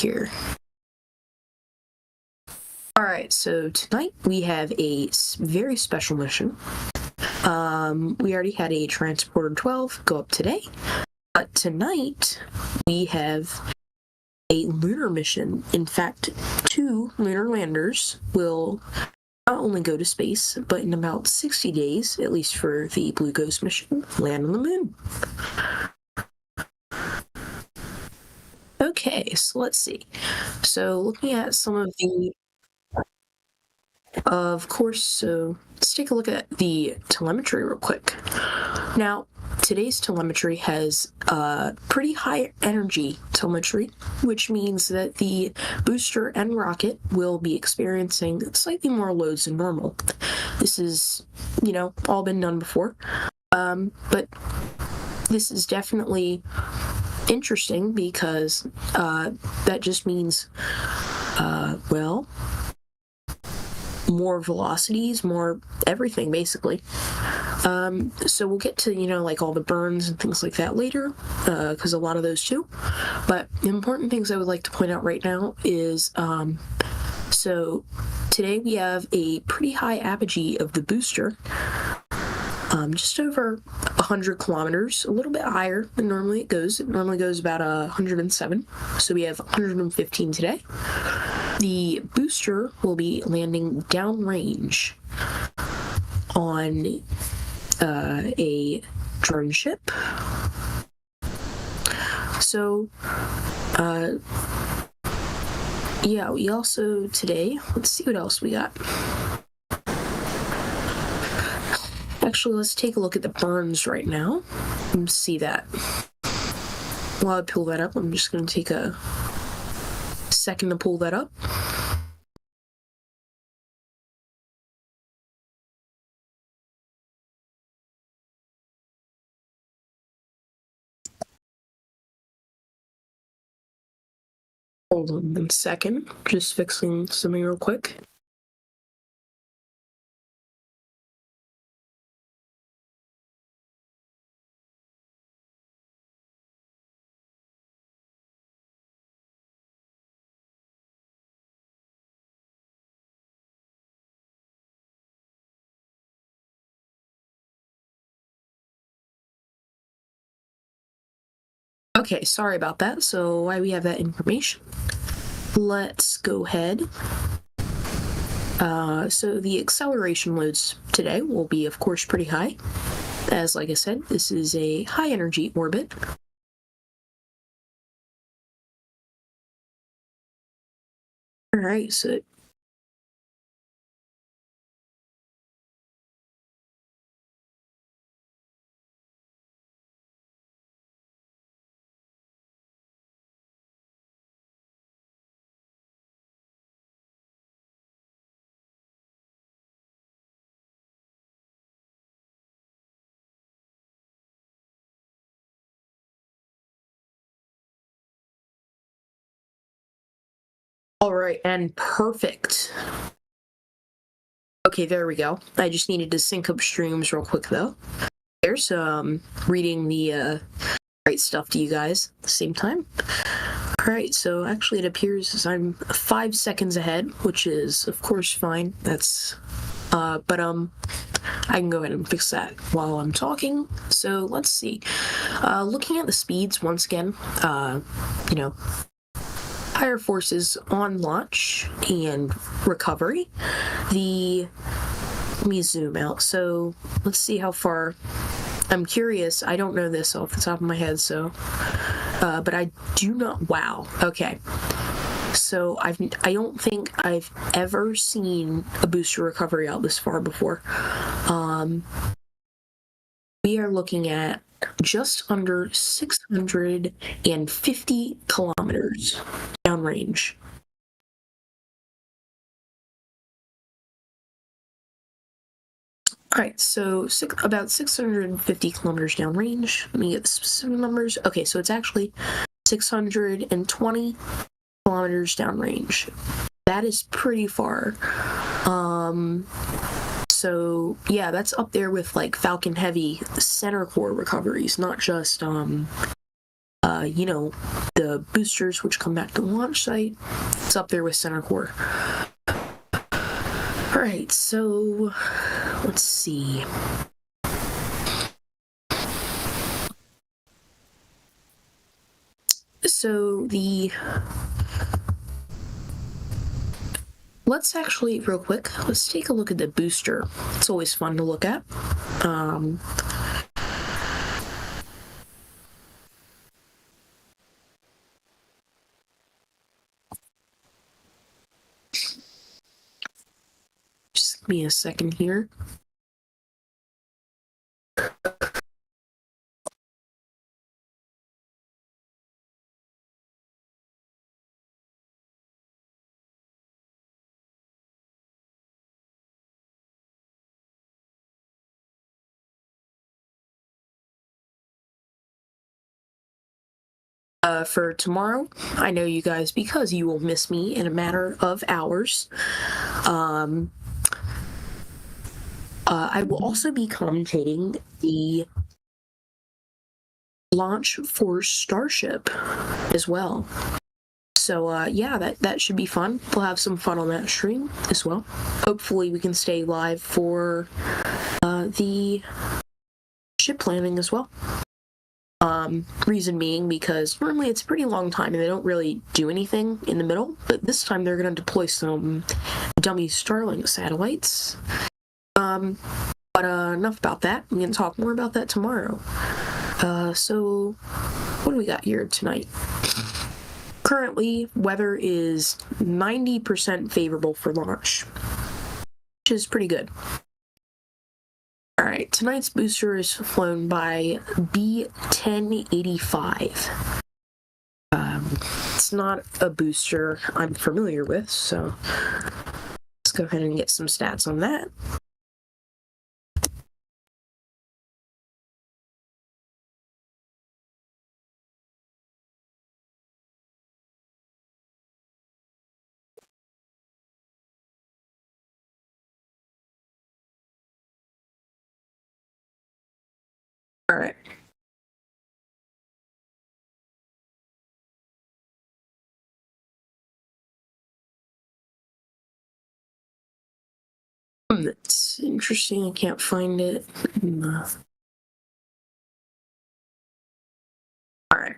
here. Alright, so tonight we have a very special mission. We already had a Transporter 12 go up today, but tonight we have a lunar mission. In fact, 2 lunar landers will not only go to space, but in about 60 days, at least for the Blue Ghost mission, land on the moon. Okay, so let's see. So looking at some of the Of course, so let's take a look at the telemetry real quick. Now, today's telemetry has pretty high energy telemetry, which means that the booster and rocket will be experiencing slightly more loads than normal. This is, all been done before, but this is definitely interesting because that just means, more velocities, more everything, basically. So we'll get to, like all the burns and things like that later, because a lot of those too. But the important things I would like to point out right now is, so today we have a pretty high apogee of the booster, just over 100 kilometers, a little bit higher than normally it goes. It normally goes about 107, so we have 115 today. The booster will be landing downrange on a drone ship. So, we also today, let's see what else we got. Actually, let's take a look at the burns right now and see that. While I pull that up, I'm just going to take a second to pull that up. Hold on 1 second, just fixing something real quick. Okay, sorry about that. So while we have that information, let's go ahead. So the acceleration loads today will be, of course, pretty high. As like I said, this is a high energy orbit. All right, so all right, and perfect. Okay, there we go. I just needed to sync up streams real quick, though. There's reading the right stuff to you guys at the same time. All right, so actually it appears as I'm 5 seconds ahead, which is, of course, fine. That's, but I can go ahead and fix that while I'm talking. So let's see. Looking at the speeds once again, higher forces on launch and recovery. Let me zoom out. So let's see how far. I'm curious. I don't know this off the top of my head, so, but I do not. Wow. Okay. So I don't think I've ever seen a booster recovery out this far before. We are looking at just under 650 kilometers downrange. All right, so about 650 kilometers downrange. Let me get the specific numbers. Okay, so it's actually 620 kilometers downrange. That is pretty far. So yeah, that's up there with like Falcon Heavy center core recoveries, not just you know, the boosters which come back to the launch site. It's up there with center core. All right, so let's see. So let's actually, real quick, let's take a look at the booster. It's always fun to look at. Just give me a second here. For tomorrow, I know you guys, because you will miss me in a matter of hours. I will also be commentating the launch for Starship as well. So yeah, that should be fun. We'll have some fun on that stream as well. Hopefully we can stay live for the ship landing as well. Reason being because normally it's a pretty long time and they don't really do anything in the middle, but this time they're going to deploy some dummy Starlink satellites. But enough about that. We can talk more about that tomorrow. So what do we got here tonight? Currently, weather is 90% favorable for launch, which is pretty good. All right, tonight's booster is flown by B1085. It's not a booster I'm familiar with, so let's go ahead and get some stats on that. All right. It's interesting. I can't find it. All right.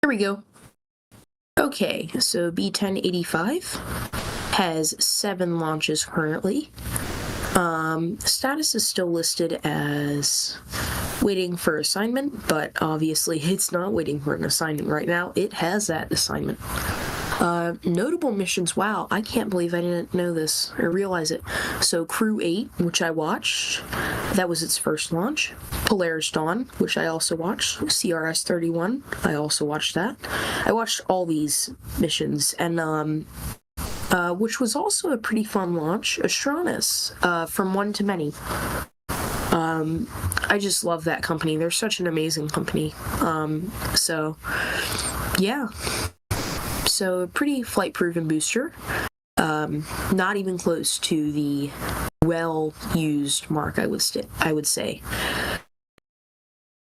Here we go. Okay, so B1085 has 7 launches currently. Status is still listed as waiting for assignment, but obviously it's not waiting for an assignment right now. It has that assignment. Notable missions. Wow, I can't believe I didn't know this or realize it. So Crew 8, which I watched, that was its first launch. Polaris Dawn, which I also watched. CRS 31, I also watched that. I watched all these missions, and which was also a pretty fun launch. Astronus, From One to Many. I just love that company. They're such an amazing company. So yeah. So a pretty flight-proven booster. Not even close to the well-used mark, I would say.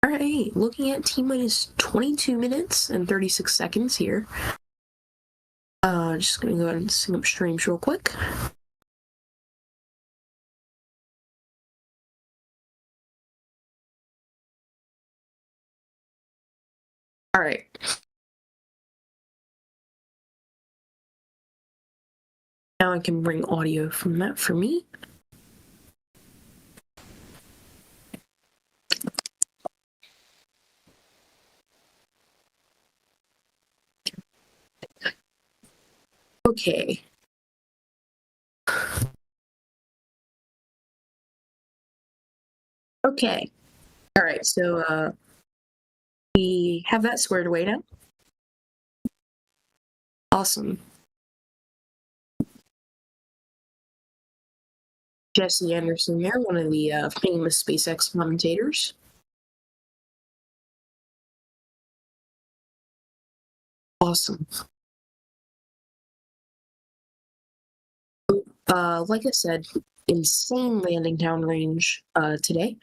All right, looking at T-minus 22 minutes and 36 seconds here. Just gonna go ahead and sync up streams real quick. All right. Now I can bring audio from that for me. Okay. Okay. All right, so we have that squared away now. Awesome. Jesse Anderson there, one of the famous SpaceX commentators. Awesome. Like I said, insane landing downrange today.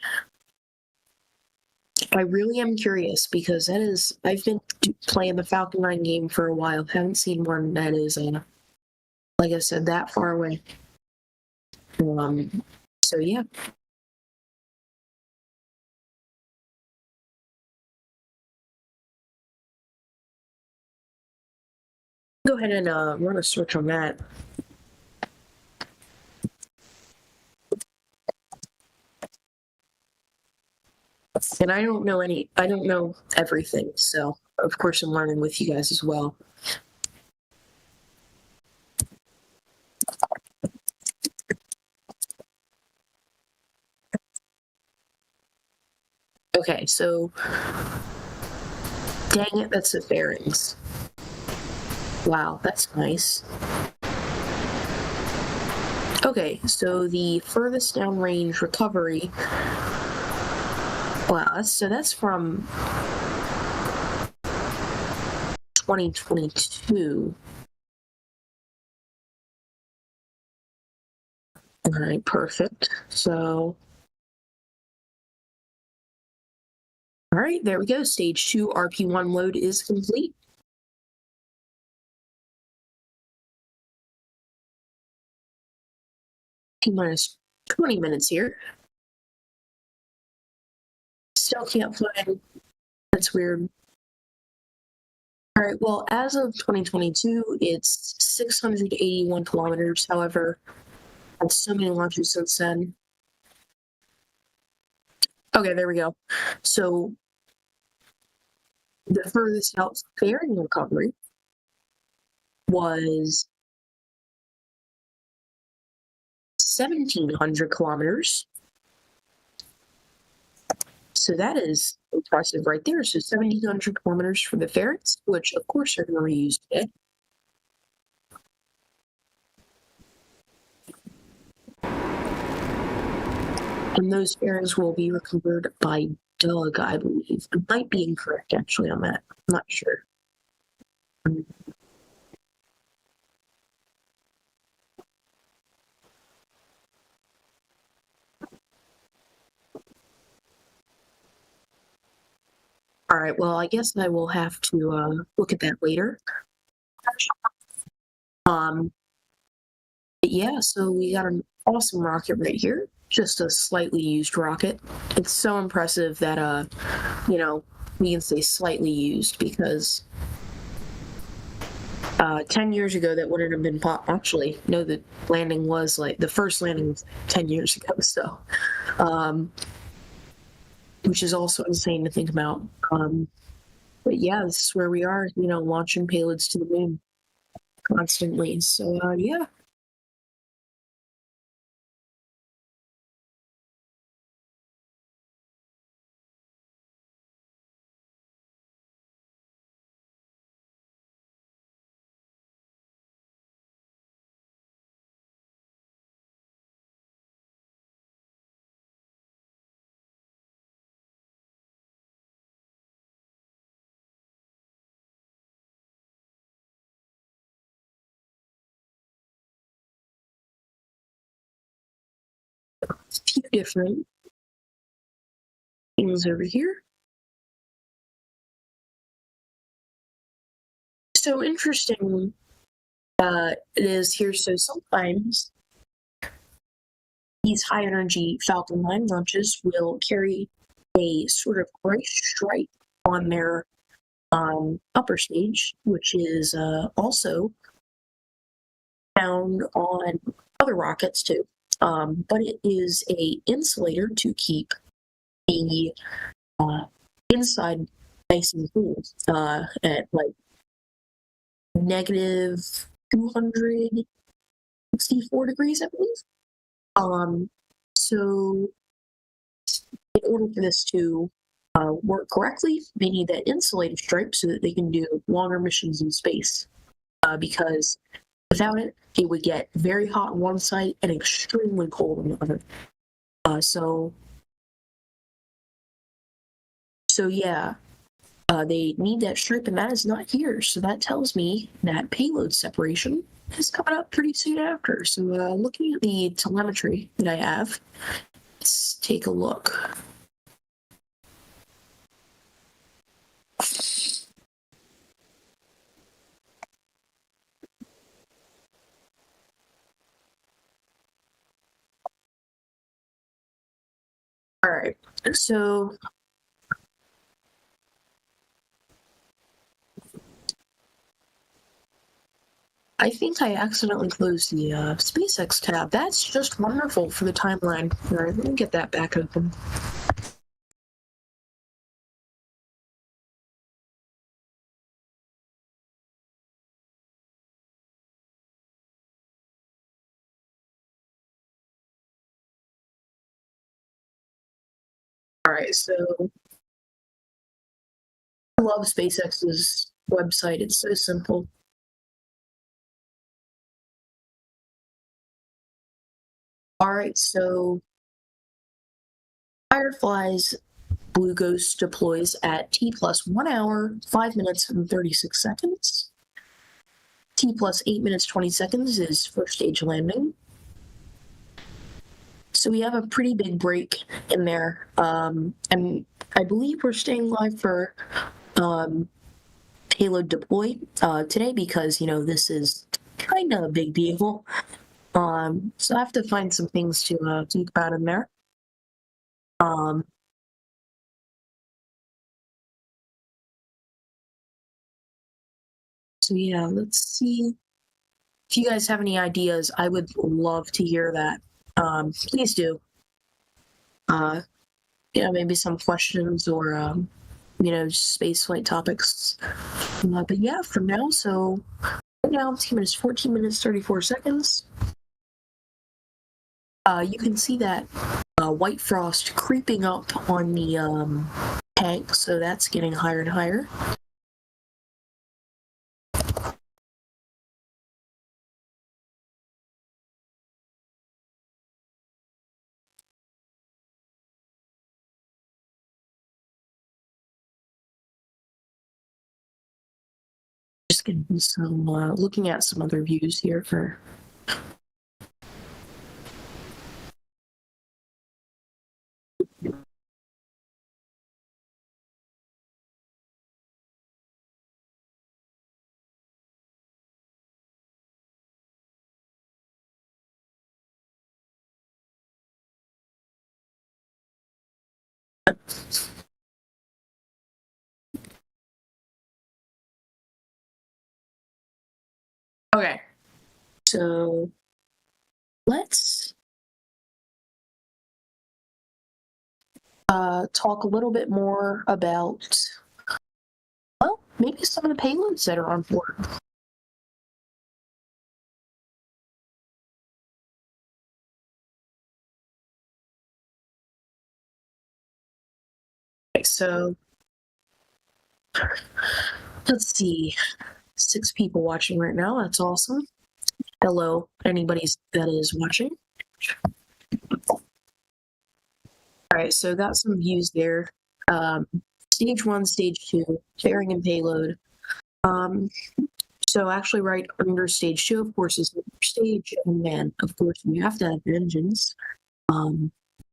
I really am curious because I've been playing the Falcon 9 game for a while. Haven't seen one that is, like I said, that far away. So yeah. Go ahead and run a search on that. And I don't know everything, so of course I'm learning with you guys as well. Okay, so dang it, that's the bearings. Wow, that's nice. Okay, so the furthest downrange recovery. Wow, that's from 2022. All right, perfect. So, all right, there we go. Stage 2 RP1 load is complete. T-minus 20 minutes here. Still can't find. That's weird. All right, well, as of 2022, it's 681 kilometers. However, had so many launches since then. Okay, there we go. So the furthest out fairing recovery was 1,700 kilometers. So that is impressive right there. So 1,700 kilometers for the ferrets, which of course are going to reuse today. And those ferrets will be recovered by Doug, I believe. I might be incorrect actually on that. I'm not sure. All right, well, I guess I will have to look at that later. Yeah, so we got an awesome rocket right here. Just a slightly used rocket. It's so impressive that, you know, we can say slightly used because 10 years ago that wouldn't have been actually, no, the landing was like, the first landing was 10 years ago, so, which is also insane to think about. But yeah, this is where we are, you know, launching payloads to the moon constantly. So, yeah. A few different things over here. So interesting it is here. So sometimes these high energy Falcon 9 launches will carry a sort of gray stripe on their upper stage, which is also found on other rockets too. But it is a insulator to keep the inside nice and cool at like negative 264 degrees, I believe. So in order for this to work correctly, they need that insulated stripe so that they can do longer missions in space. Because without it, it would get very hot on one side and extremely cold on the other. So yeah, they need that stripe, and that is not here. So that tells me that payload separation is coming up pretty soon after. So looking at the telemetry that I have, let's take a look. All right, so I think I accidentally closed the SpaceX tab. That's just wonderful for the timeline. All right, let me get that back open. All right, so I love SpaceX's website. It's so simple. All right, so Firefly's Blue Ghost deploys at T plus 1 hour, 5 minutes, and 36 seconds. T plus 8 minutes, 20 seconds is first stage landing. So we have a pretty big break in there. And I believe we're staying live for payload deploy today because, you know, this is kind of a big deal. So I have to find some things to think about in there. So yeah, let's see. If you guys have any ideas, I would love to hear that. Please do. Maybe some questions or space flight topics. But yeah, for now, so right now, T minutes 14 minutes 34 seconds. You can see that white frost creeping up on the tank, so that's getting higher and higher. Just getting some looking at some other views here for. Okay, so let's talk a little bit more about, well, maybe some of the payloads that are on board. Okay, so let's see. 6 people watching right now. That's awesome. Hello, anybody that is watching. All right, so got some views there. Stage 1, Stage 2, fairing and payload. So actually right under Stage 2, of course, is the stage, and then, of course, we have to have engines.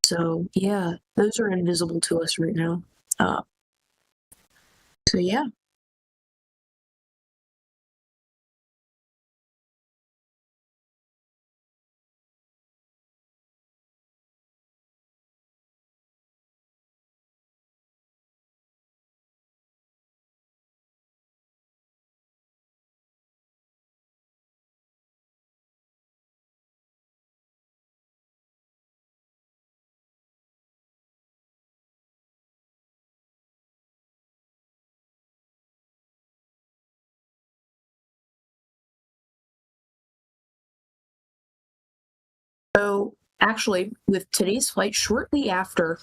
So yeah, those are invisible to us right now. So yeah. So actually, with today's flight, shortly after,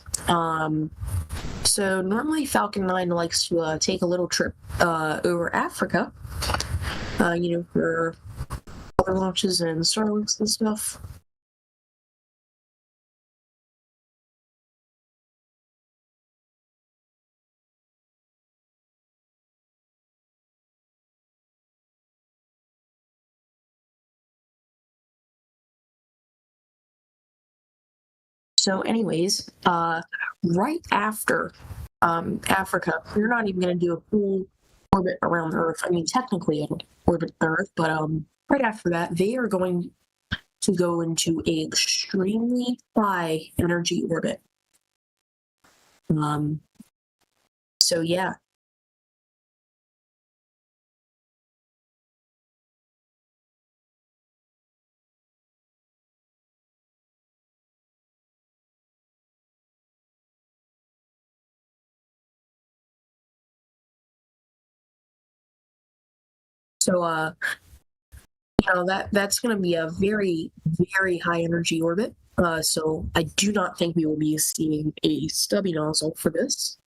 so normally Falcon 9 likes to take a little trip over Africa, for other launches and Starlinks and stuff. So anyways, right after Africa, we're not even going to do a full orbit around Earth. I mean, technically an orbit Earth, but right after that, they are going to go into a extremely high energy orbit. So yeah. So that's going to be a very, very high energy orbit. So I do not think we will be seeing a stubby nozzle for this.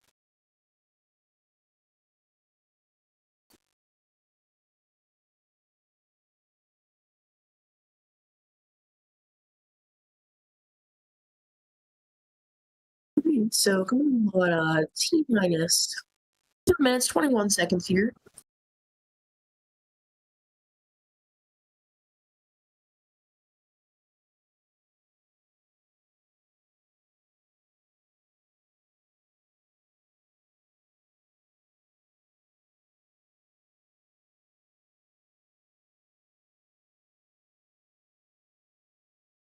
So coming on T minus 2 minutes, 21 seconds here.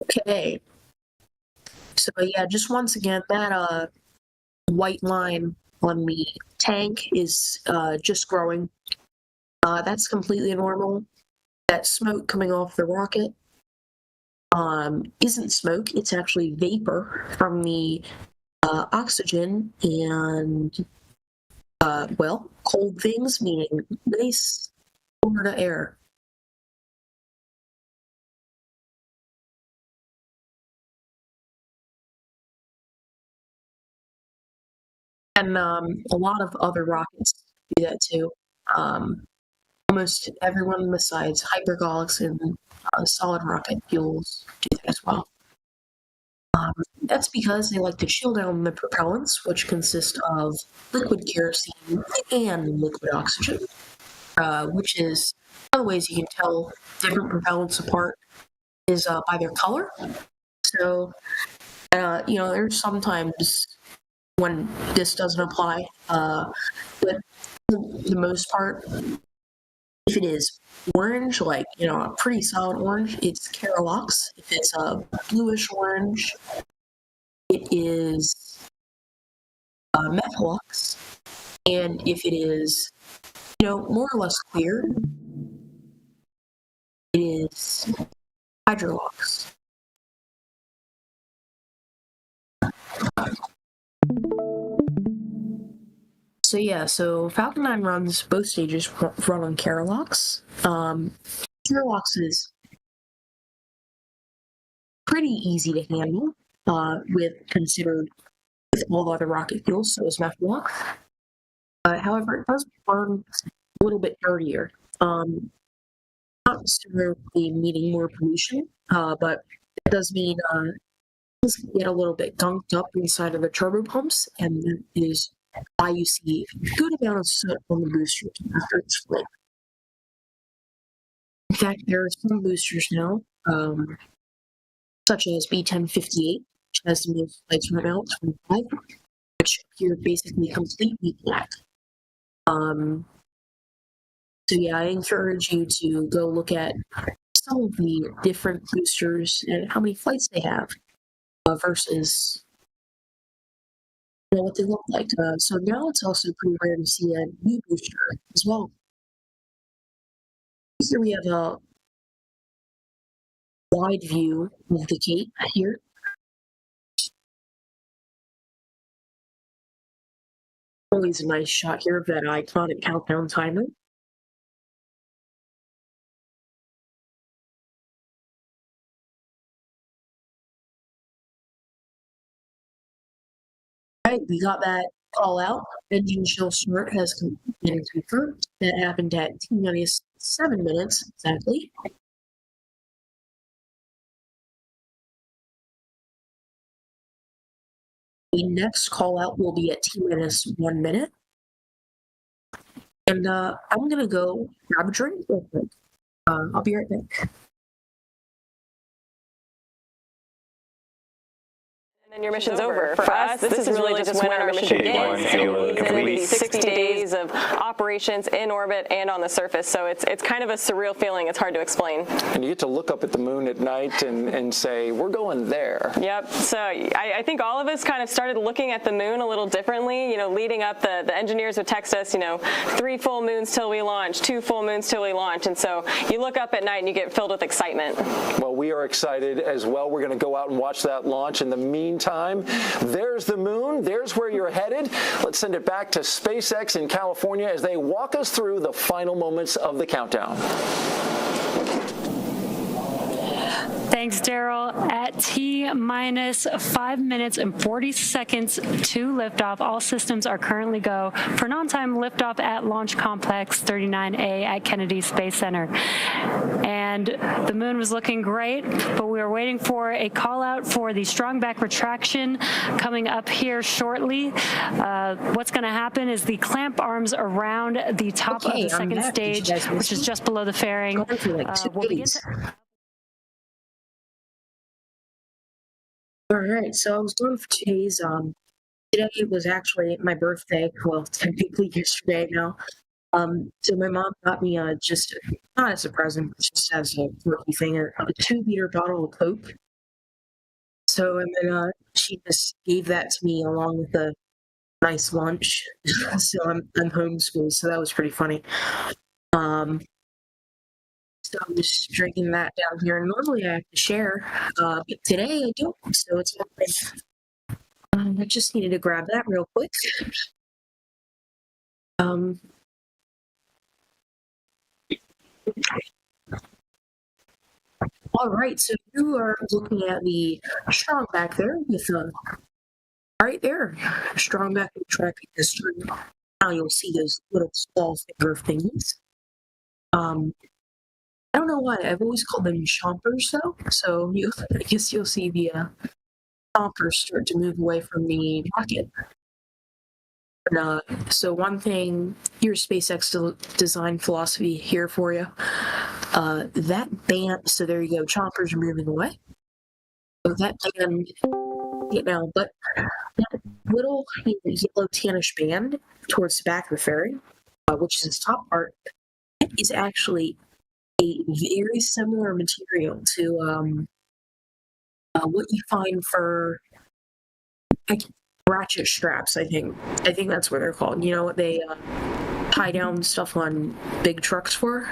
Okay. So yeah, just once again, that white line on the tank is just growing. That's completely normal. That smoke coming off the rocket isn't smoke, it's actually vapor from the oxygen and, well, cold things, meaning nice Florida air. And a lot of other rockets do that too. Almost everyone besides hypergolics and solid rocket fuels do that as well. That's because they like to chill down the propellants, which consist of liquid kerosene and liquid oxygen, which is one of the ways you can tell different propellants apart is by their color. So, there's sometimes when this doesn't apply, but for the most part, if it is orange, like, a pretty solid orange, it's Carolox. If it's a bluish orange, it is Methalox. And if it is, more or less clear, it is Hydrolox. So yeah, so Falcon 9 runs both stages run on Carolox. Carolox is pretty easy to handle, with considered with all the other rocket fuels, so is Methalox. However, it does burn a little bit dirtier. Not necessarily meaning more pollution, but it does mean does get a little bit gunked up inside of the turbo pumps, and that is why you see a good amount of soot on the boosters after it's flipped. In fact, there are some boosters now, such as B1058, which has the most flights right now, 25, which appear basically completely black. So yeah, I encourage you to go look at some of the different boosters and how many flights they have versus what they look like. So now it's also pretty rare to see a new booster as well. Here we have a wide view of the Cape here. Always a nice shot here of that iconic countdown timer. Right, we got that call out. Engine chill start has been confirmed. That happened at T-7 minutes exactly. The next call out will be at T-1 minute. And I'm gonna go grab a drink real quick. I'll be right back. And your mission's over. For us, this is really just when our mission begins. It's going to be 60 days of operations in orbit and on the surface, so it's kind of a surreal feeling. It's hard to explain. And you get to look up at the moon at night and say, we're going there. Yep. So I think all of us kind of started looking at the moon a little differently. You know, leading up, the engineers would text us, 3 full moons till we launch, 2 full moons till we launch. And so you look up at night and you get filled with excitement. Well, we are excited as well. We're going to go out and watch that launch. In the meantime, there's the moon. There's where you're headed. Let's send it back to SpaceX in California as they walk us through the final moments of the countdown. Thanks, Daryl. At T-minus 5 minutes and 40 seconds to liftoff, all systems are currently go for an on-time liftoff at Launch Complex 39A at Kennedy Space Center. And the moon was looking great, but we were waiting for a call out for the strong back retraction coming up here shortly. What's going to happen is the clamp arms around the top of the second stage, which is just below the fairing, will begin to... All right, so I was going for 2 days. Today was actually my birthday. Well, technically yesterday now. So my mom got me just not as a present, but just as a rookie thing, a 2-liter bottle of Coke. So and then she just gave that to me along with a nice lunch. So I'm homeschooled, so that was pretty funny. So I'm just drinking that down here. And normally I have to share, but today I don't. So it's okay. I just needed to grab that real quick. All right, so you are looking at the strong back there with right there, strong back retracting the string. Now you'll see those little small finger things. I don't know why. I've always called them chompers, though. So I guess you'll see the chompers start to move away from the rocket. So one thing, here's SpaceX design philosophy here for you. That band, so there you go, chompers are moving away. So that band, but that little yellow tannish band towards the back of the fairing, which is the top part, that is actually a very similar material to what you find for ratchet straps. I think that's what they're called. You know what they tie down stuff on big trucks for.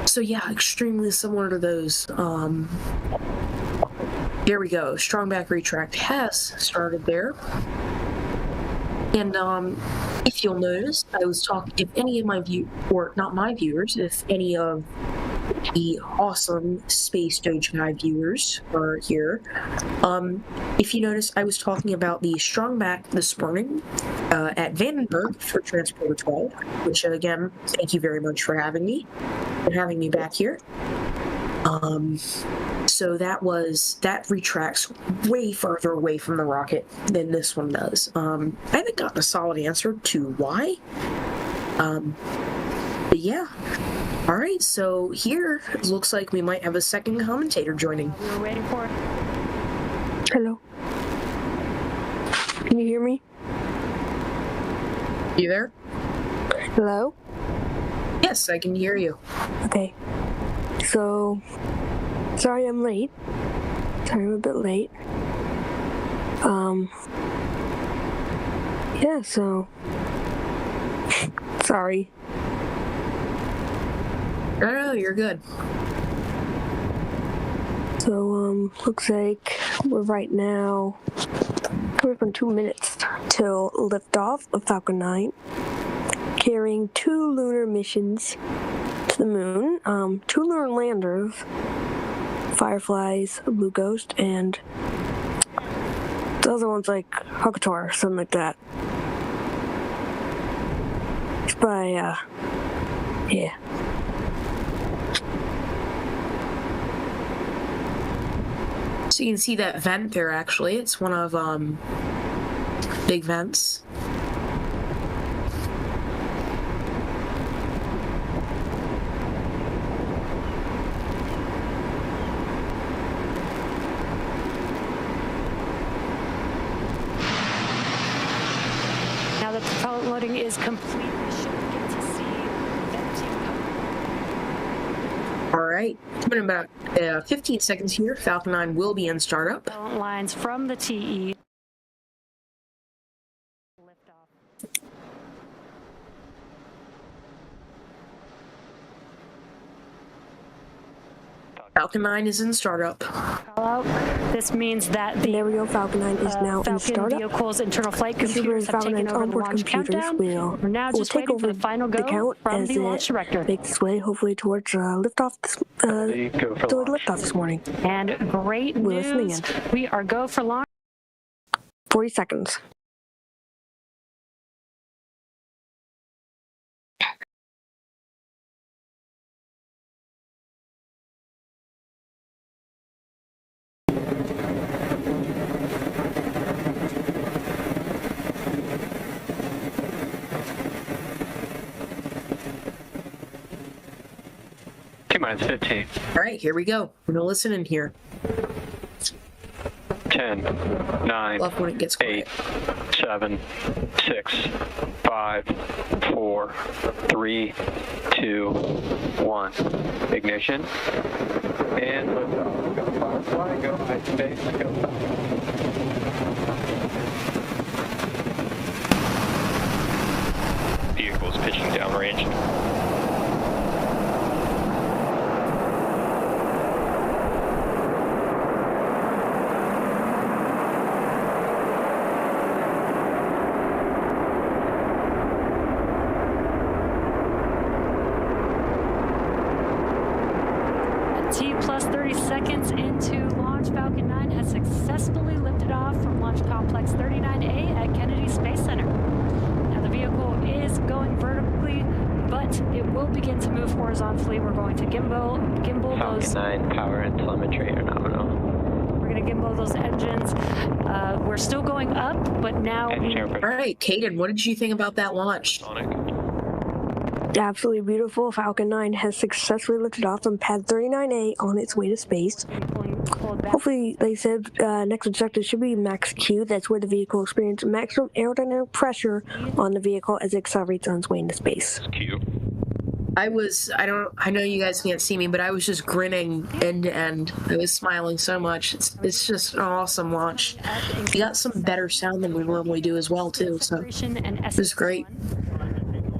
So yeah, extremely similar to those. There we go. Strong back retract has started there. And if you'll notice, I was talking, if any of my viewers, if any of the awesome Space Doge Guy viewers are here, if you notice, I was talking about the strong back this morning at Vandenberg for Transporter 12, which again, thank you very much for having me back here. So that retracts way further away from the rocket than this one does. I haven't gotten a solid answer to why. But yeah. All right, so here it looks like we might have a second commentator joining. We were waiting for. Hello. Can you hear me? You there? Hello? Yes, I can hear you. Okay. So, sorry I'm late. Sorry I'm a bit late. Yeah, so... sorry. No, you're good. So, looks like we're right now coming up on 2 minutes till liftoff of Falcon 9, carrying 2 lunar missions to the moon, 2 lunar landers, Fireflies, Blue Ghost, and the other one's like HAKUTO-R, something like that. It's by, yeah. So you can see that vent there, actually. It's one of, big vents. that the pellet loading is complete, we should begin to see that team come. All right, it's been about 15 seconds here. Falcon 9 will be in startup. Pellet lines from the TE. Liftoff. Falcon 9 is in startup. Call out. This means that the There we go. Falcon 9 is now in Falcon startup. vehicle's internal flight This is where computers have Falcon taken 9's over the onboard launch computers countdown. We're now will just take waiting for over the final the go count from as the launch it director. makes its way hopefully towards liftoff this morning. And great We're listening news, in. we are go for launch. 40 seconds. T-minus 15. All right, here we go. We're gonna listen in here. 10, 9, Love when it gets quiet. 8, 7, 6, 5, 4, 3, 2, 1. Ignition. And liftoff. Go Firefly, go high space, go. Vehicles pitching downrange. T plus 30 seconds into launch, Falcon 9 has successfully lifted off from Launch Complex 39A at Kennedy Space Center. Now the vehicle is going vertically, but it will begin to move horizontally. We're going to gimbal those. Falcon 9 power and telemetry are nominal. We're going to gimbal those engines. We're still going up, but now we. All right, Caden, what did you think about that launch? Absolutely beautiful. Falcon 9 has successfully lifted off from pad 39A on its way to space. Hopefully, they said next objective should be max Q. That's where the vehicle experiences maximum aerodynamic pressure on the vehicle as it accelerates on its way into space. Q. I know you guys can't see me, but I was just grinning end to end. I was smiling so much. It's just an awesome launch. We got some better sound than we normally do as well, too, so it was great.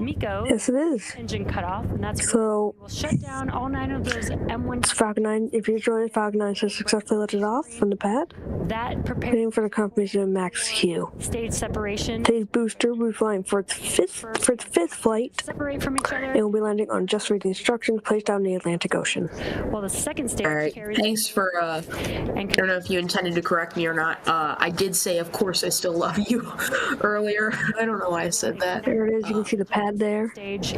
Miko, Yes, it is. engine cutoff, and that's So, we'll shut down all 9 of those M1. Falcon 9, if you're joining, Falcon 9 has successfully lifted off from the pad. That prepares Waiting for the confirmation of max Q. stage separation. Today's booster will be flying for its fifth flight Separate from each other. and will be landing on just reading instructions placed out in the Atlantic Ocean. While the second stage All right, carries thanks for, I and don't know if you intended to correct me or not. I did say, of course, I still love you earlier. I don't know why I said that. There it is. You can see the pad there. stage.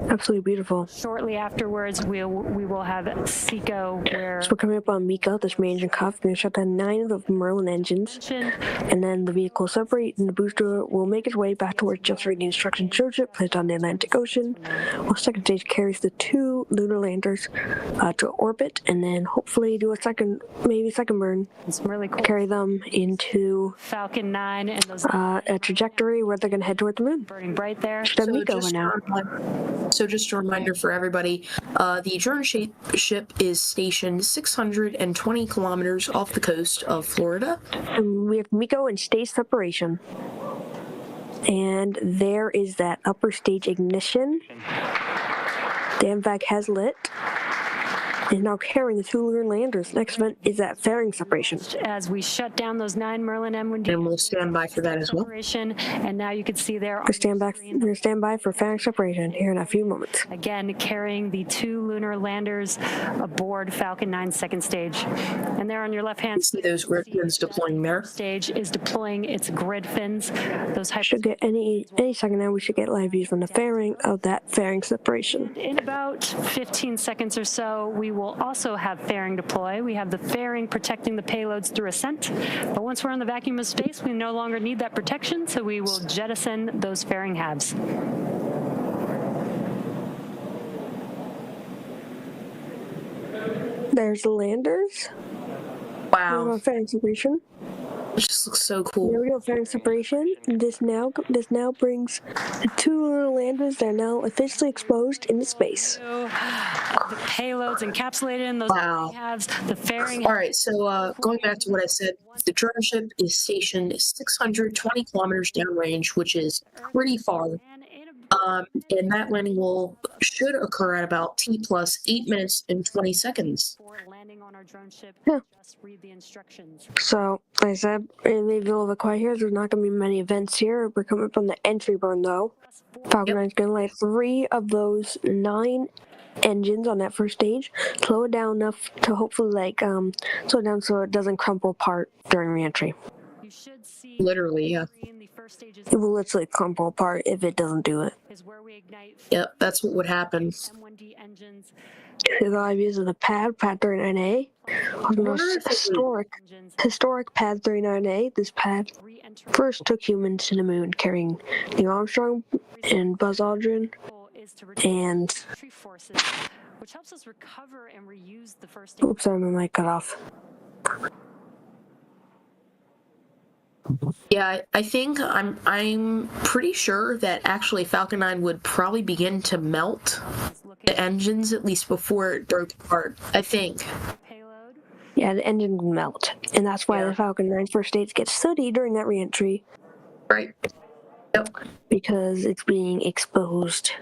Absolutely beautiful. Shortly afterwards, we will have Seco, where So we're coming up on Miko, this main engine cuff. We're going to shut down 9 of the Merlin engines. And then the vehicle will separate and the booster will make its way back towards just reading instruction showship placed on the Atlantic Ocean. While second stage carries the 2 lunar landers to orbit and then hopefully do a second burn. it's really cool. Carry them into Falcon 9 and those a trajectory where they're going to head toward the moon. burning bright there. Should have Miko over now. So just a reminder for everybody, the drone ship is stationed 620 kilometers off the coast of Florida. And we have Miko and stage separation. And there is that upper stage ignition. The MVAC has lit. Is now carrying the 2 lunar landers. Next event is that fairing separation. As we shut down those 9 Merlin M1D And we'll stand by for that as well. separation, and now you can see there We're going to stand by for fairing separation here in a few moments. again carrying the 2 lunar landers aboard Falcon 9 second stage. And there on your left hand See those grid fins deploying there. stage is deploying its grid fins. Those Should get any second now. We should get live views from the fairing of that fairing separation. In about 15 seconds or so, we will also have fairing deploy. We have the fairing protecting the payloads through ascent, but once we're in the vacuum of space, we no longer need that protection, so we will jettison those fairing halves. There's the landers. Wow. Fairing separation. It just looks so There cool. we go, found separation. This now brings the 2 lunar landers that are now officially exposed into space. The payloads encapsulated in those Wow. halves, the fairing. All right, so going back to what I said, the drone ship is stationed 620 kilometers downrange, which is pretty far. And that landing should occur at about T plus 8 minutes and 20 seconds. Landing on our drone ship. Yeah. Just read the instructions. So, like I said, it may be a little bit quiet here. There's not going to be many events here. We're coming up on the entry burn, though. Falcon 9 is going to light 3 of those 9 engines on that first stage. Slow it down enough to hopefully, slow it down so it doesn't crumple apart during reentry. You should see Literally, yeah. the first stage It will literally crumple apart if it doesn't do it. is where we ignite Yep, that's what would happen. M1D engines. The live use of the pad 39A. The most historic pad 39A. This pad first took humans to the moon, carrying Neil Armstrong and Buzz Aldrin, and Forces, which helps us recover and reuse the first. oops, sorry, my mic cut off. Yeah, I think I'm pretty sure that actually Falcon 9 would probably begin to melt the engines at least before it broke apart. I think. Payload. Yeah, the engine will melt, and that's why Yeah. the Falcon 9 first stage gets sooty during that reentry, Right. Yep. because it's being exposed.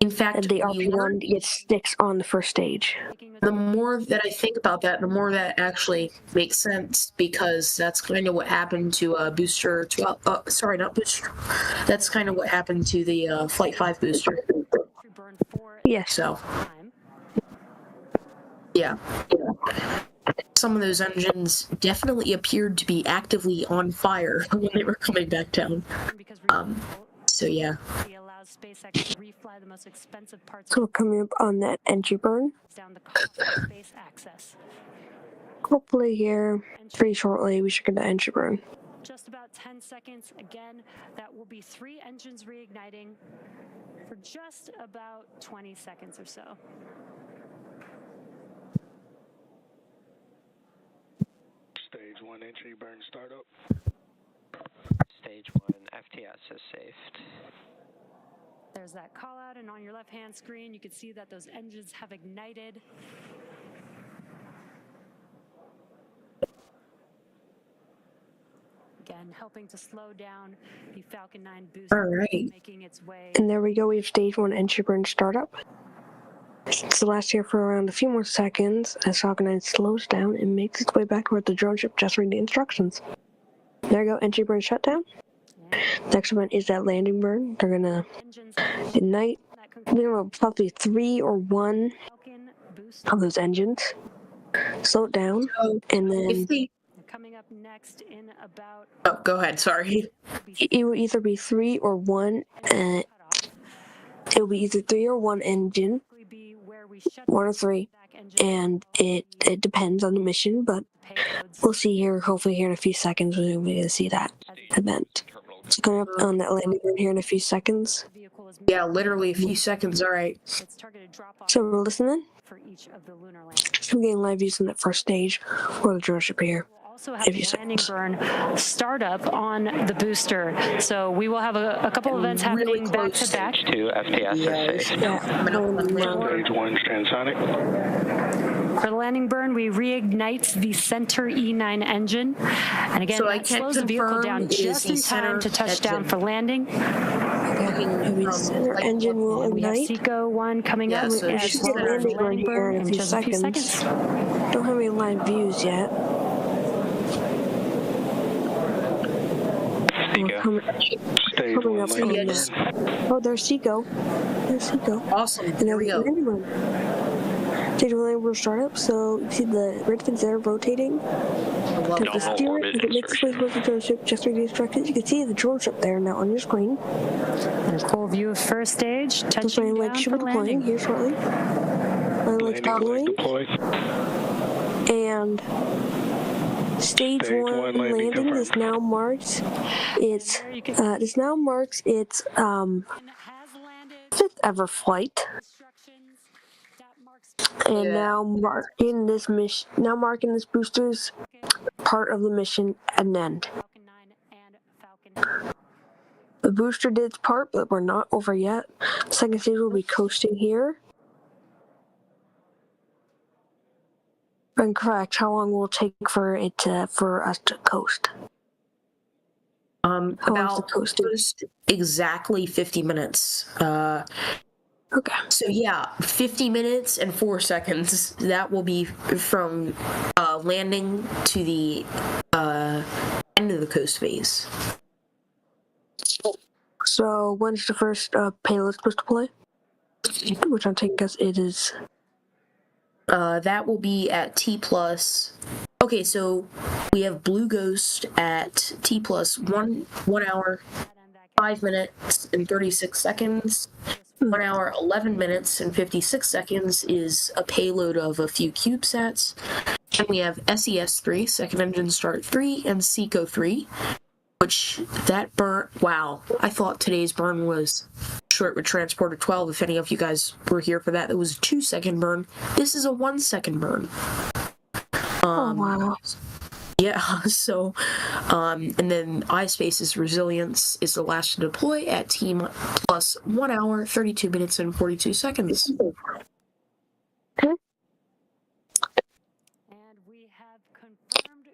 In fact, And the RP1 gets sticks on the first stage. the more that I think about that, the more that actually makes sense, because that's kind of what happened to Booster 12. Sorry, not Booster. That's kind of what happened to the Flight 5 booster. Yes. So, yeah. Some of those engines definitely appeared to be actively on fire when they were coming back down. So yeah. Allows SpaceX to refly the most expensive parts So coming up on that entry burn, down the cost of space access. hopefully here pretty shortly we should get the entry burn. Just about 10 seconds. Again, that will be 3 engines reigniting for just about 20 seconds or so. Stage 1 entry burn startup. Stage 1 FTS is saved. There's that call out, and on your left-hand screen, you can see that those engines have ignited. Again, helping to slow down the Falcon 9 booster. All right. Making its way. And there we go, we have stage 1 entry burn startup. So last here for around a few more seconds as Falcon 9 slows down and makes its way back toward the drone ship, just reading the instructions. There we go, entry burn shutdown. Next one is that landing burn. They're gonna ignite, probably 3 or 1 of those engines. Slow it down, and then Coming up next in about. Oh, go ahead. Sorry. it will either be 3 or 1. It will be either 3 or 1 engine, 1 or 3, and it depends on the mission. But we'll see here. Hopefully, here in a few seconds, we're going to see that event. So coming up on that landing burn here in a few seconds. Yeah, literally a few seconds. All right. So we're listening. For each of the lunar We're getting live views on that first stage for the drone ship here. Also have a landing burn startup on the booster. So we will have a couple events happening back to back. Stage 2 FTS is safe. Stage 1 transonic. For the landing burn, we reignite the center E9 engine. And again, So I that can slows the vehicle confirm down is just the in time to center touch down engine. for landing. Center engine will We have ignite. Seco 1 coming Yeah, up so as she's well gonna as the landing burn landing here burn in in a few just a few seconds. seconds. Don't have any live views yet. Seco. Stage Coming 1 up landing on yes. burn. Oh, there's Seco. There's Seco. Awesome. And Here there's we the go. landing burn. Stage 1 landing burn startup. So you see the red fins there rotating. I love The Normal that. steer orbit it makes its way towards the drone ship. Just read the instructions. You can see the drone ship there now on your screen. And a cool view of first stage, This touching landing down leg should for be deploying landing. here shortly. Landing leg's Landing leg deploying. deployed. And stage Stage 1 1 landing landing confirmed. is now marked. It's There you can this now marks its has landed. 5th ever flight, Instructions. That marks and Yeah. now marking this booster's part of the mission at an end. Falcon 9 and Falcon. The booster did its part, but we're not over yet. The second stage will be coasting here. Incorrect. How long will it take for us to coast? How long's the About coasting? just exactly 50 minutes. Okay. So yeah, 50 minutes and 4 seconds. That will be from landing to the end of the coast phase. So when's the first payload supposed to play? Which I'm taking because it is. That will be at T plus. Okay, so we have Blue Ghost at T plus 1 hour, 5 minutes and 36 seconds. 1 hour, 11 minutes and 56 seconds is a payload of a few CubeSats. And we have SES-3, Second Engine Start 3, and SECO 3, which that burn, wow, I thought today's burn was short with Transporter 12. If any of you guys were here for that, it was a 2-second burn. This is a 1-second burn. Oh wow. Yeah, so, and then ispace's Resilience is the last to deploy at T plus 1 hour, 32 minutes, and 42 seconds. And we have confirmed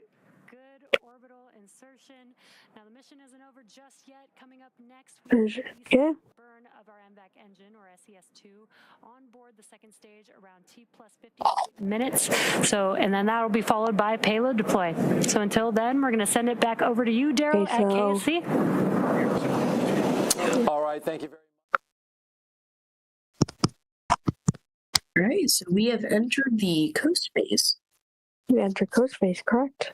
good orbital insertion. Now the mission isn't over just yet. Coming up next, we will Yeah. burn of our MVAC engine, or SES-2, on board the second stage around T plus 50 minutes. So, and then that'll be followed by payload deploy. So until then, we're going to send it back over to you, Daryl, Okay, at so- KSC. All right, thank you very much. All right, so we have entered the coast phase. We entered coast phase, correct?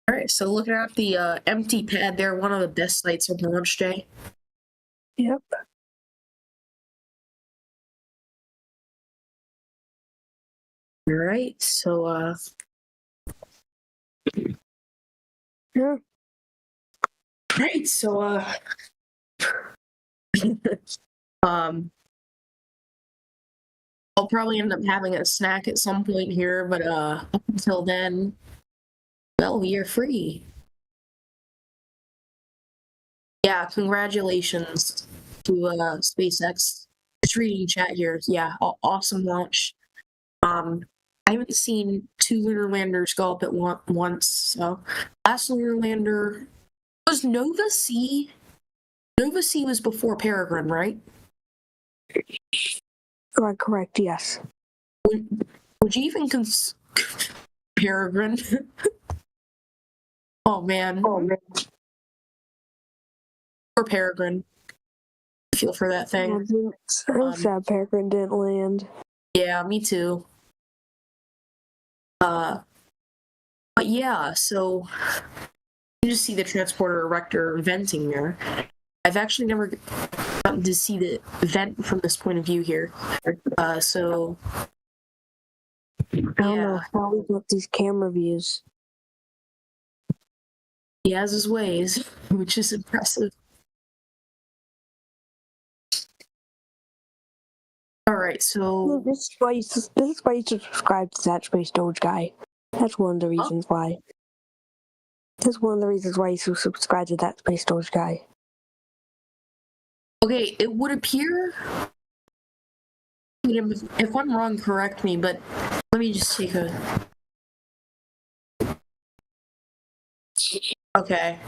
All right, so looking at the empty pad there, one of the best sites on launch day. Yep. All right, so Yeah. right, so I'll probably end up having a snack at some point here, but up until then, well, we are free. Yeah, congratulations to SpaceX. Just reading chat here. Yeah, awesome launch. I haven't seen 2 lunar landers go up at once. So last lunar lander was Nova C. Nova C was before Peregrine, right? Correct, yes. Would you even Peregrine? Oh man. Or Peregrine. I feel for that thing. I'm sad Peregrine didn't land. Yeah, me too. But yeah, so you just see the transporter erector venting there. I've actually never gotten to see the vent from this point of view here. So I don't know how we got these camera views. he has his ways, which is impressive. All right, so This is why you should subscribe to that Space Doge guy. That's one of the reasons why. That's one of the reasons why you should subscribe to that Space Doge guy. okay, it would appear. If I'm wrong, correct me, but let me just take a. Okay.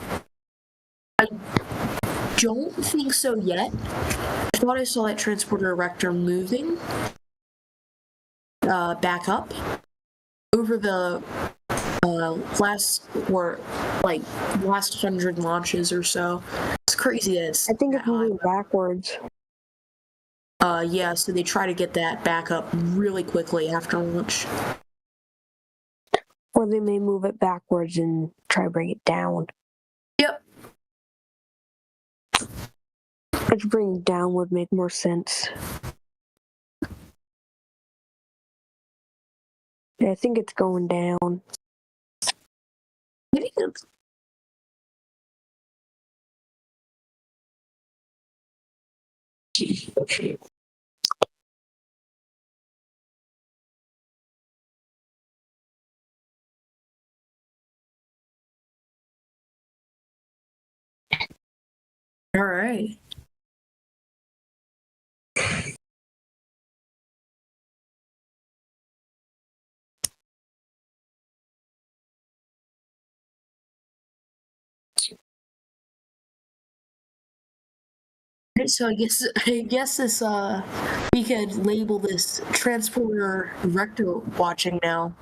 I don't think so yet. I thought I saw that transporter erector moving back up over the last 100 launches or so. It's crazy that it's I think it's that high. moving backwards. Yeah, so they try to get that back up really quickly after launch. Or they may move it backwards and try to bring it down. Yep. Which bringing it down would make more sense. Yeah, I think it's going down. I think it's All right. So I guess this we could label this transporter rector watching now.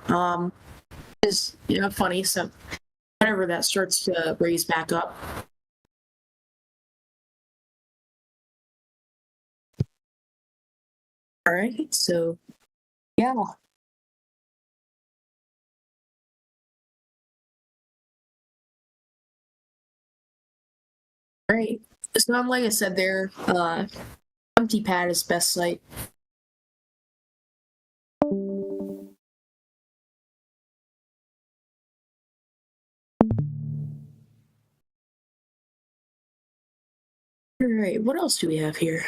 Is funny. So whenever that starts to raise back up. All right. So yeah. Right. So like I said, there, empty pad is best site. All right. What else do we have here?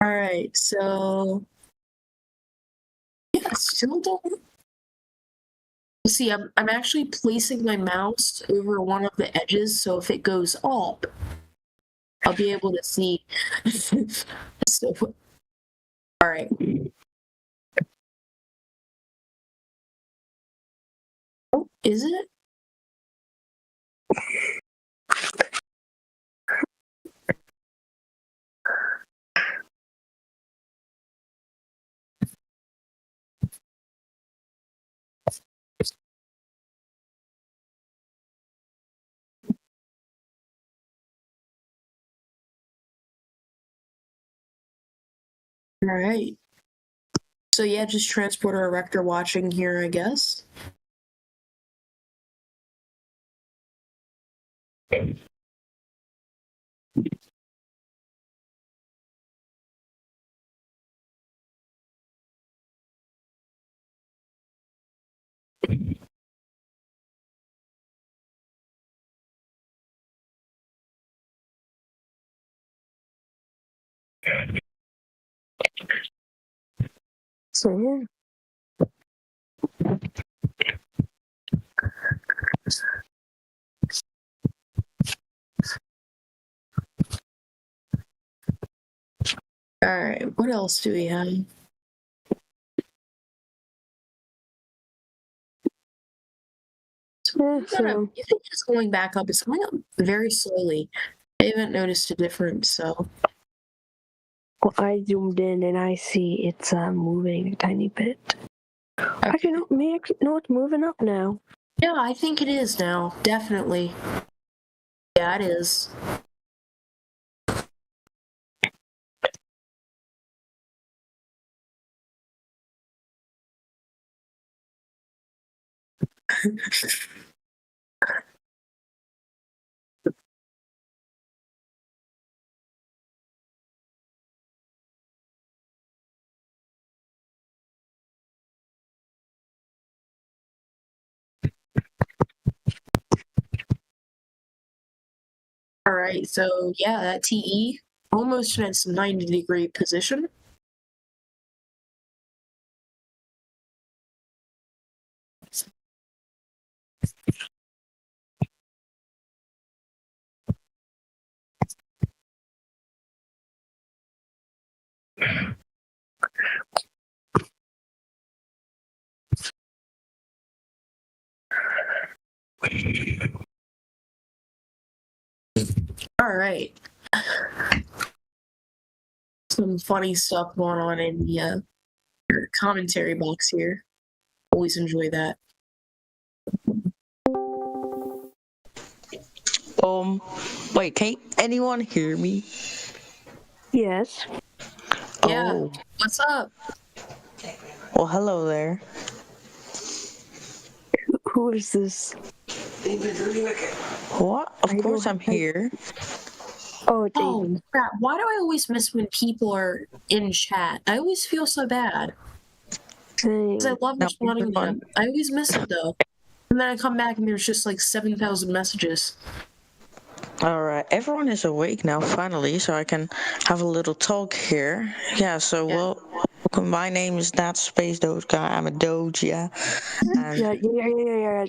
All right. So yeah, still don't. See, I'm actually placing my mouse over one of the edges, so if it goes up, I'll be able to see. So, all right. Oh, is it? All right. So yeah, just transporter erector watching here, I guess. So yeah. All right. What else do we have? Yeah, You think it's going back up? It's going up very slowly. I haven't noticed a difference. So well, I zoomed in and I see it's moving a tiny bit. Actually, no, it's moving up now. yeah, I think it is now. Definitely. Yeah, it is. All right, so yeah, that TE almost in its 90-degree position. All right. Some funny stuff going on in the commentary box here. Always enjoy that. Wait, can anyone hear me? Yes. Yeah. Oh. What's up? Well, hello there. Who is this? What? Of I course don't- I'm here. Oh, it's Oh, Aiden. crap. Why do I always miss when people are in chat? I always feel so bad. Because I love Now, responding to them. I always miss it, though. And then I come back and there's just like 7,000 messages. all right, everyone is awake now, finally, so I can have a little talk here. Yeah, so welcome. My name is not Space Doge Guy. I'm a Doge, yeah. And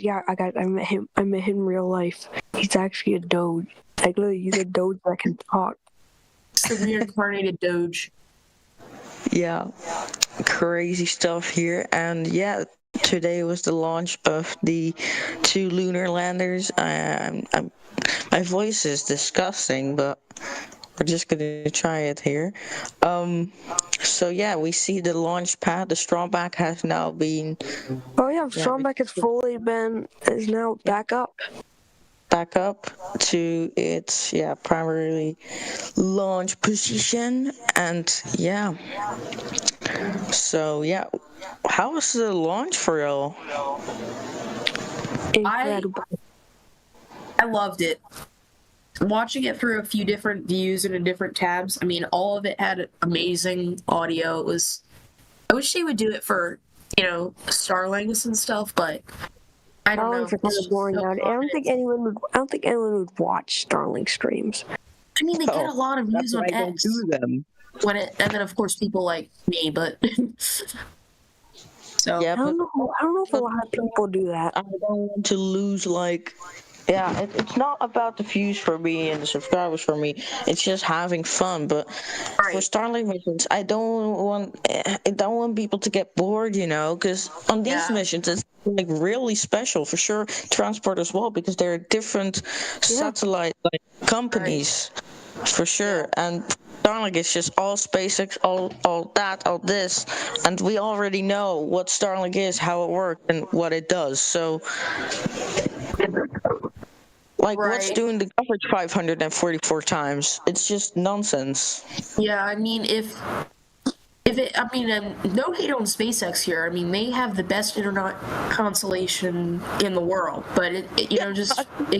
Yeah. I met him. I met him in real life. He's actually a Doge. Like literally, he's a Doge that can talk. It's the reincarnated Doge. yeah, crazy stuff here. And yeah, today was the launch of the 2 lunar landers. My voice is disgusting, but we're just gonna try it here. So yeah, we see the launch pad. The Stromback has now been Oh yeah, Stromback is now back up. back up to its primarily launch position, and yeah. So yeah, how was the launch for y'all? Incredible. I loved it. Watching it through a few different views and in different tabs, I mean, all of it had amazing audio. It was. I wish they would do it for, Starlinks and stuff, but I don't know. Starlinks are kind of boring now. I don't think anyone would watch Starlink streams. I mean, they get a lot of views on X. them. And then of course people like me, but so Yeah, I don't know if a lot of people do that. I don't want to lose it's not about the views for me and the subscribers for me. It's just having fun. But for Starlink missions, I don't want people to get bored, because on these missions it's like really special for sure. Transport as well, because there are different satellite companies for sure. And Starlink is just all SpaceX, all this, and we already know what Starlink is, how it works, and what it does. So, what's doing the coverage 544 times? It's just nonsense. Yeah, I mean, no hate on SpaceX here. I mean, they have the best internet constellation in the world, but it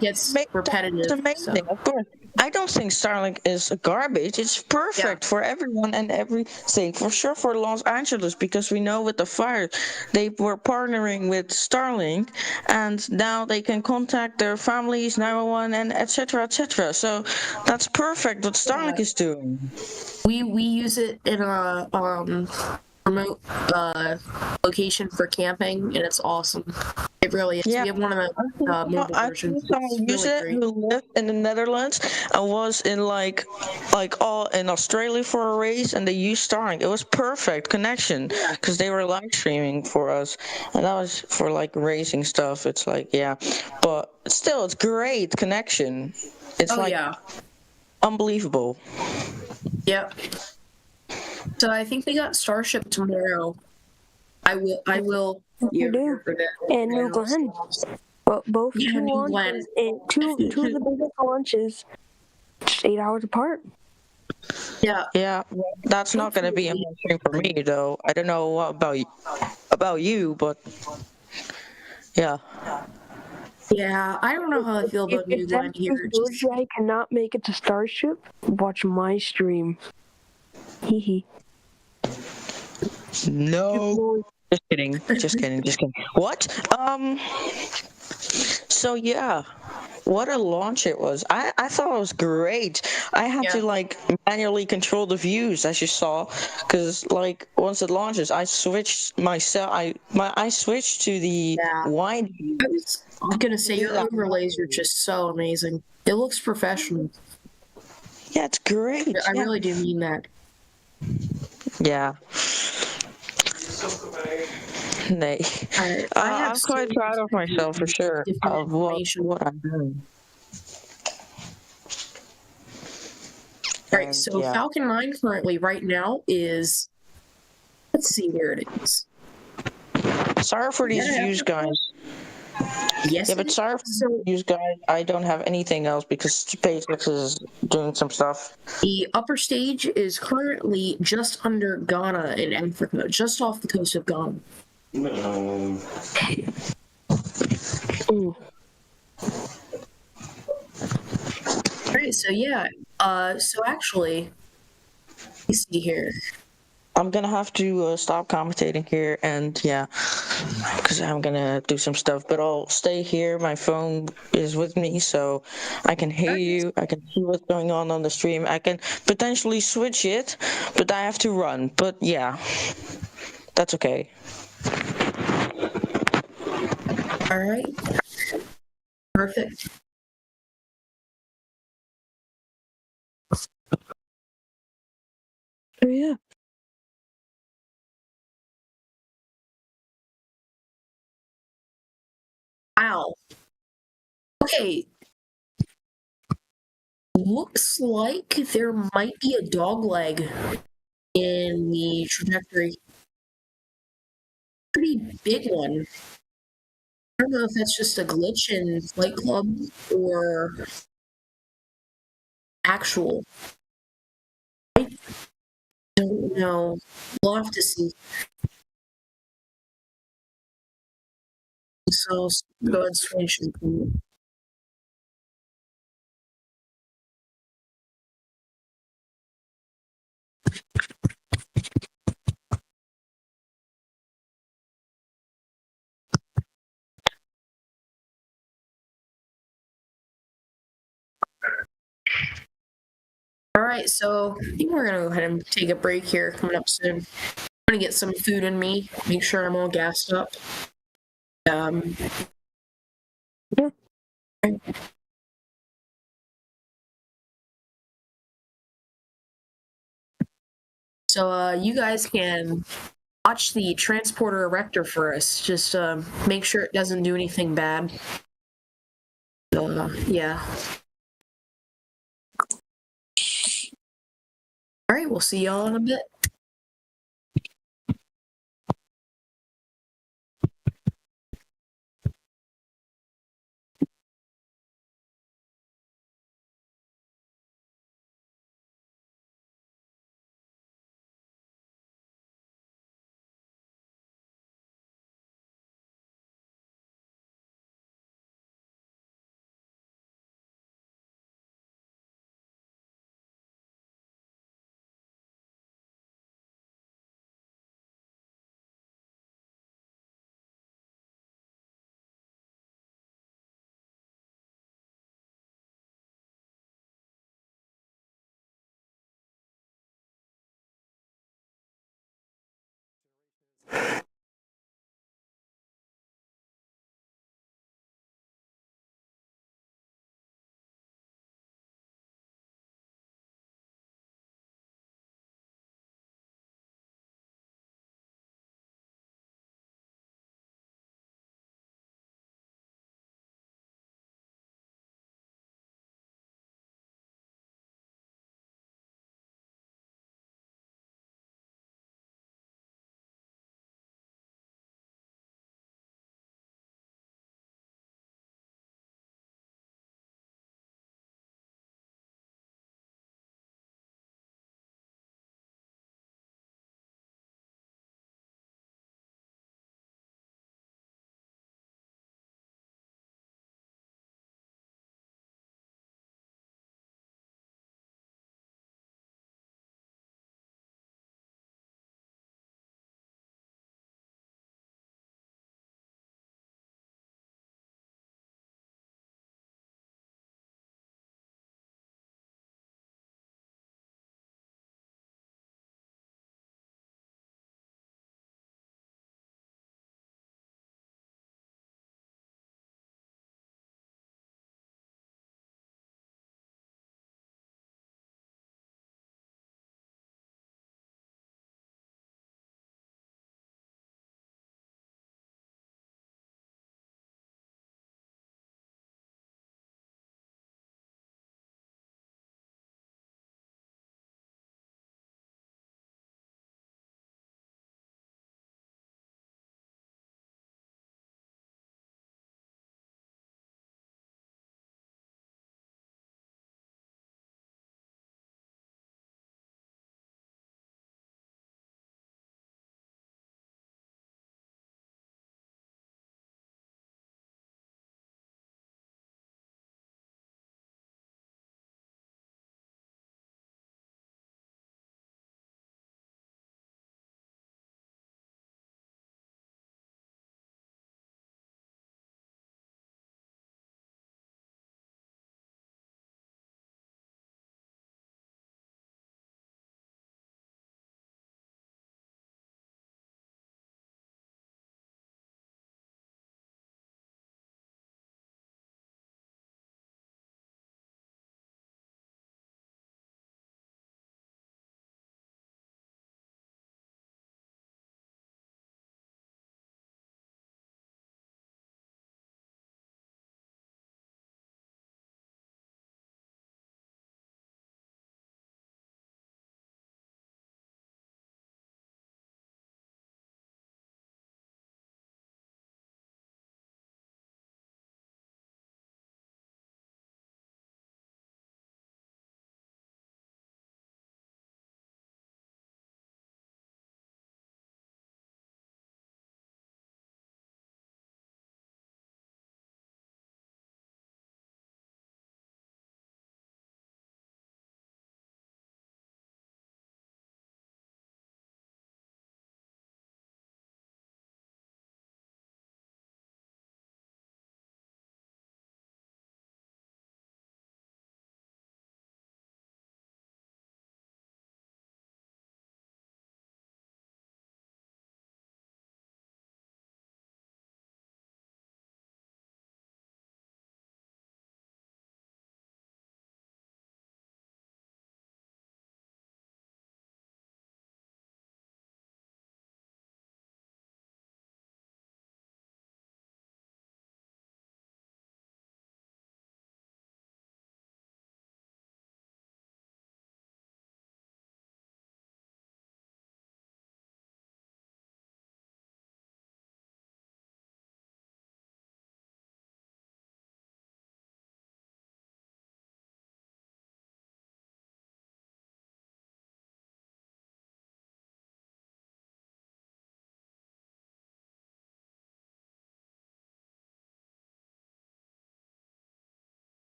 gets repetitive. It's amazing, so. Of course. I don't think Starlink is garbage. It's perfect for everyone and everything. For sure for Los Angeles, because we know with the fire, they were partnering with Starlink, and now they can contact their families, 911, and etc. So that's perfect what Starlink is doing. We use it in a remote location for camping, and it's awesome. It really is. We have one of the mobile versions. Someone used it who lived in the Netherlands and was in all in Australia for a race, and they used Starlink. It was perfect connection because they were live streaming for us, and that was for racing stuff. It's but still, it's great connection. It's unbelievable. Yep. So I think we got Starship tomorrow. I will. You do. And New Glenn. Both two launches, two of the biggest launches, just 8 hours apart. Yeah. That's not going to be a stream for me, though. I don't know about you, but yeah. Yeah, I don't know how I feel about New Glenn here. If I cannot make it to Starship, watch my stream. Hee. No. Just kidding. What? So yeah, what a launch it was. I thought it was great. I had to manually control the views, as you saw, because once it launches, I switched I switched to the wide view. I was gonna say your overlays are just so amazing. It looks professional. Yeah, it's great. I really do mean that. Yeah. Nay. I'm quite proud of myself for sure of what I'm doing. All right, so Falcon 9 currently right now is, let's see where it is. Sorry for these views, guys. Yes. Yeah, but sorry for these views, guys. I don't have anything else because SpaceX is doing some stuff. The upper stage is currently just under Ghana in Africa, just off the coast of Ghana. Ooh. All right, so So actually, let me see here. I'm gonna have to stop commentating here, and yeah, because I'm gonna do some stuff. But I'll stay here. My phone is with me, so I can hear you. I can see what's going on the stream. I can potentially switch it, but I have to run. But yeah, that's okay. All right. Perfect. Oh yeah. Wow. Okay. Looks like there might be a dog leg in the trajectory. Pretty big one. I don't know if that's just a glitch in Flight Club or actual. I don't know. We'll have to see. So go ahead and switch. All right, so I think we're gonna go ahead and take a break here. Coming up soon. I'm gonna get some food in me. Make sure I'm all gassed up. Yeah. So you guys can watch the transporter erector for us. Just make sure it doesn't do anything bad. So yeah. All right, we'll see y'all in a bit.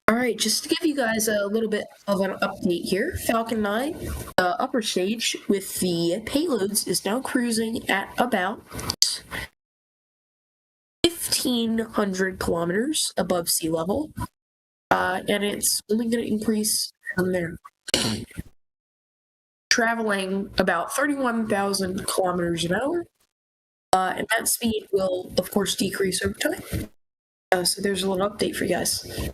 All right, just to give you guys a little bit of an update here, Falcon 9, upper stage with the payloads is now cruising at about 1,500 kilometers above sea level, and it's only going to increase from there. Traveling about 31,000 kilometers an hour, and that speed will, of course, decrease over time. So there's a little update for you guys.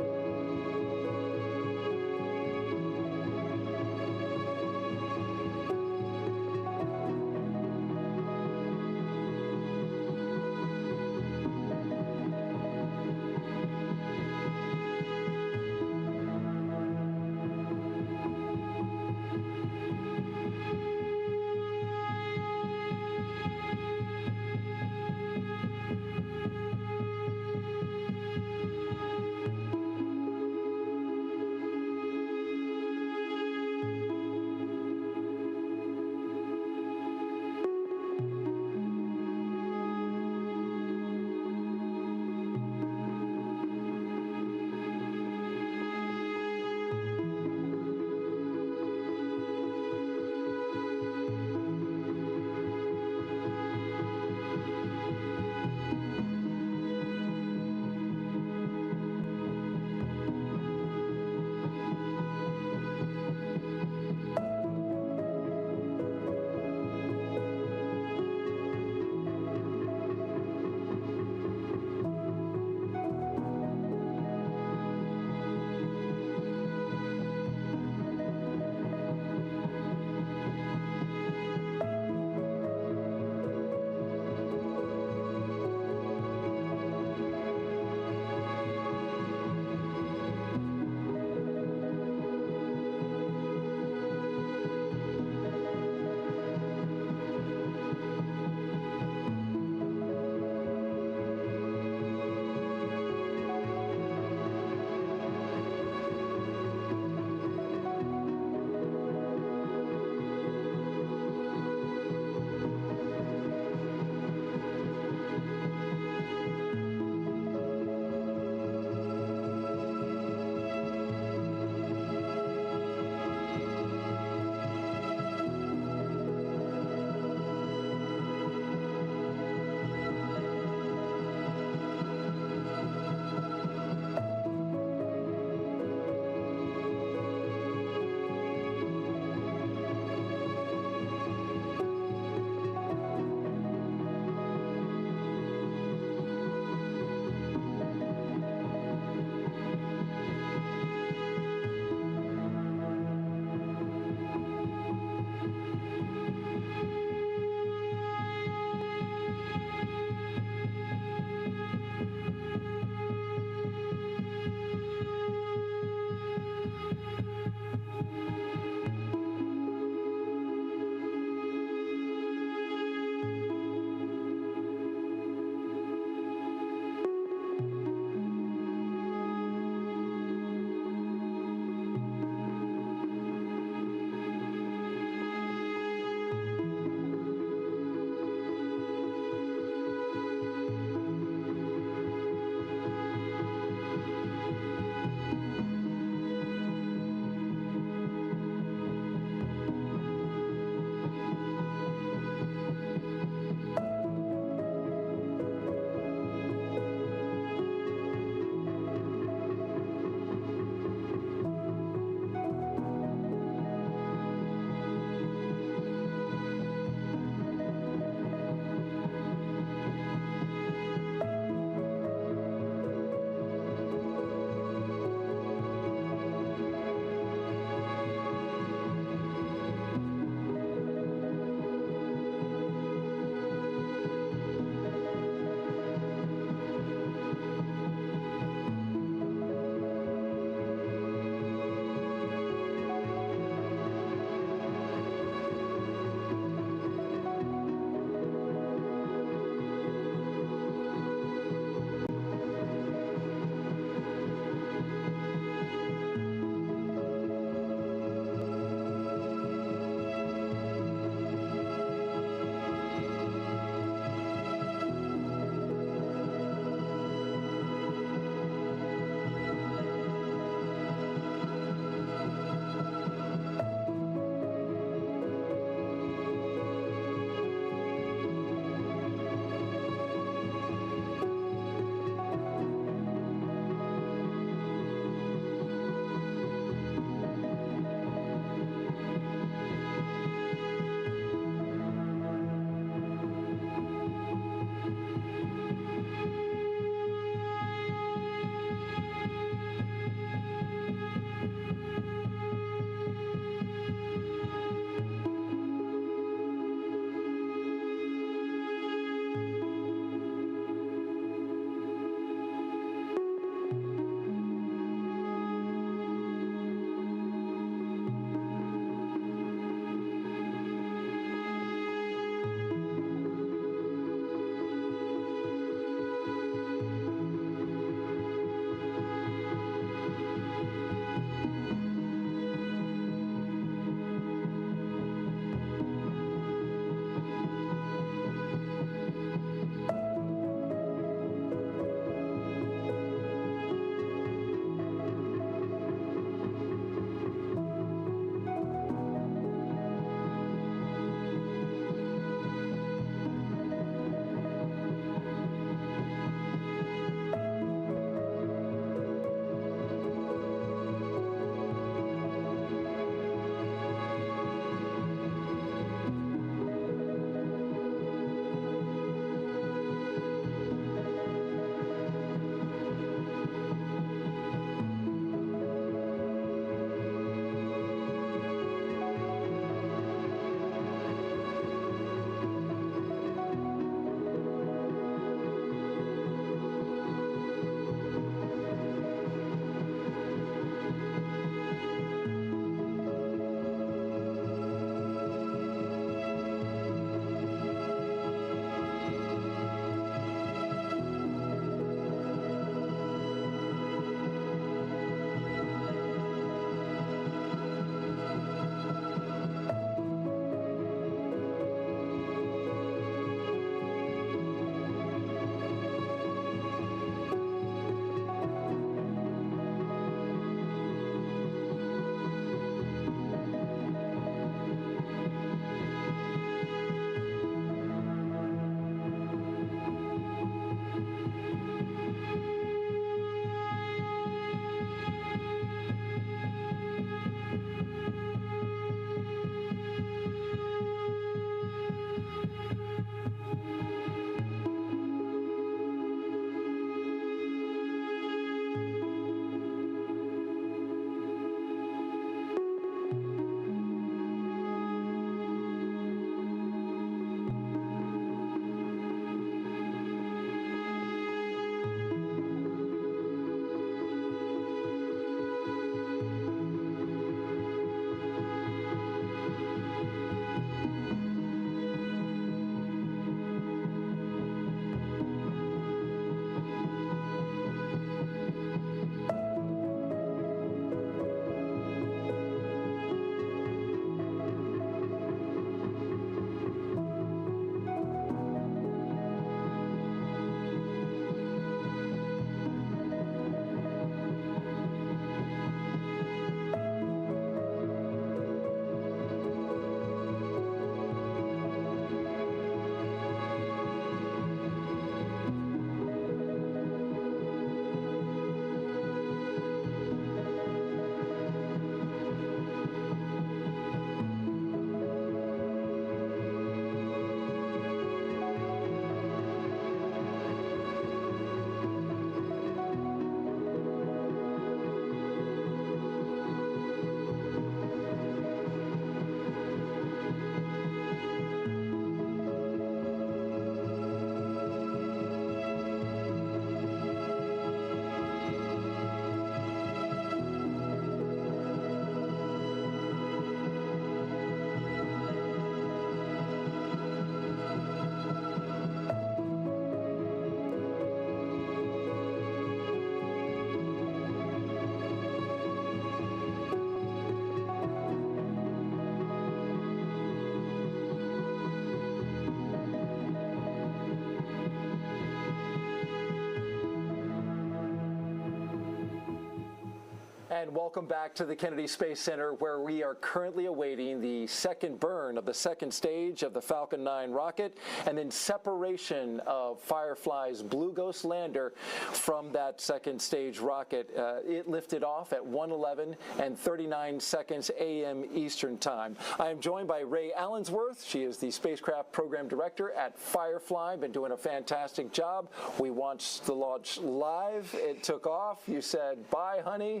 And welcome back to the Kennedy Space Center, where we are currently awaiting the second burn of the second stage of the Falcon 9 rocket, and then separation of Firefly's Blue Ghost lander from that second stage rocket. It lifted off at 1:11 and 39 seconds a.m. Eastern Time. I am joined by Ray Allensworth. She is the spacecraft program director at Firefly. Been doing a fantastic job. We watched the launch live. It took off. You said, "Bye, honey."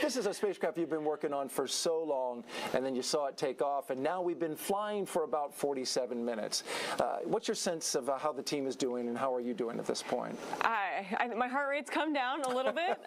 This is a spacecraft you've been working on for so long, and then you saw it take off, and now we've been flying for about 47 minutes. What's your sense of how the team is doing, and how are you doing at this point? My heart rate's come down a little bit.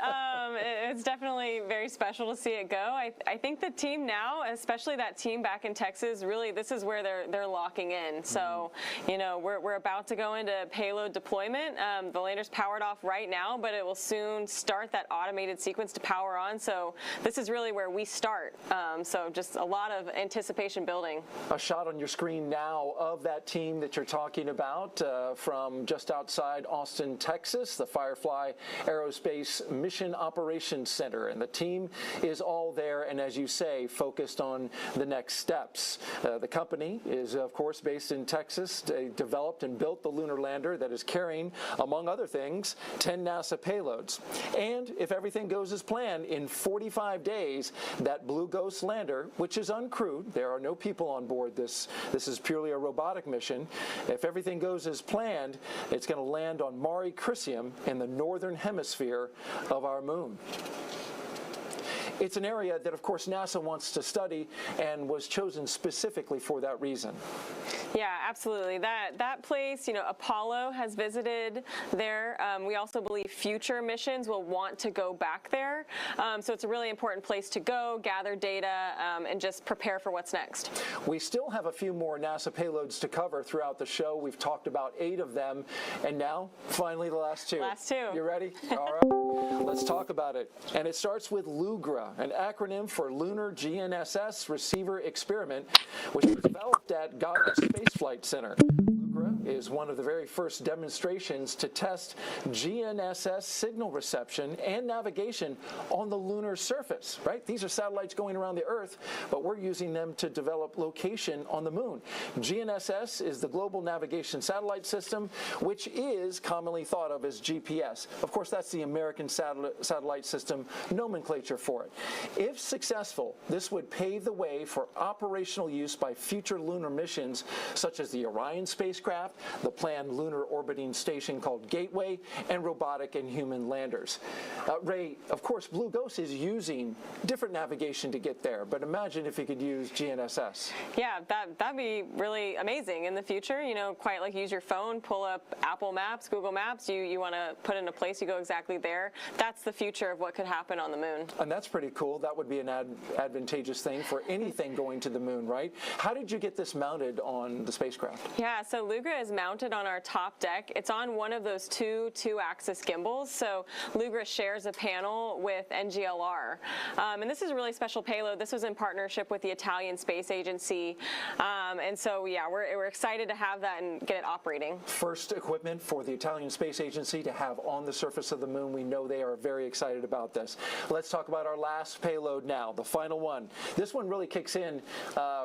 It's definitely very special to see it go. I think the team now, especially that team back in Texas, really this is where they're locking in. So, you know, we're about to go into payload deployment. The lander's powered off right now, but it will soon start that automated sequence to power on. So this is really where we start. So just a lot of anticipation building. A shot on your screen now of that team that you're talking about from just outside Austin, Texas, the Firefly Aerospace Mission Operations Center. And the team is all there, and as you say, focused on the next steps. The company is, of course, based in Texas. They developed and built the lunar lander that is carrying, among other things, 10 NASA payloads. And if everything goes as planned, in 45 days, that Blue Ghost lander, which is uncrewed, there are no people on board this is purely a robotic mission. If everything goes as planned, it's going to land on Mare Crisium in the northern hemisphere of our moon. It's an area that, of course, NASA wants to study and was chosen specifically for that reason. Yeah, absolutely. That place, you know, Apollo has visited there. We also believe future missions will want to go back there. So it's a really important place to go, gather data, and just prepare for what's next. We still have a few more NASA payloads to cover throughout the show. We've talked about 8 of them, and now, finally, the last 2. Last 2. You ready? All right. Let's talk about it. And it starts with LUGRA, an acronym for Lunar GNSS Receiver Experiment, which was developed at Goddard Space Flight Center. LUGRA is one of the very first demonstrations to test GNSS signal reception and navigation on the lunar surface, right? These are satellites going around the Earth, but we're using them to develop location on the moon. GNSS is the Global Navigation Satellite System, which is commonly thought of as GPS. Of course, that's the American satellite system nomenclature for it. If successful, this would pave the way for operational use by future lunar missions, such as the Orion spacecraft, the planned lunar orbiting station called Gateway, and robotic and human landers. Ray, of course, Blue Ghost is using different navigation to get there, but imagine if you could use GNSS. Yeah, that'd be really amazing in the future. You know, quite like use your phone, pull up Apple Maps, Google Maps. You want to put in a place, you go exactly there. That's the future of what could happen on the moon. And that's pretty cool. That would be an advantageous thing for anything going to the moon, right? How did you get this mounted on the spacecraft? Yeah, so LUGRA is mounted on our top deck. It's on one of those two-axis gimbals. So LUGRA shares a panel with NGLR. And this is a really special payload. This was in partnership with the Italian Space Agency. And so, yeah, we're excited to have that and get it operating. First equipment for the Italian Space Agency to have on the surface of the moon. We know they are very excited about this. Let's talk about our last payload now, the final one. This one really kicks in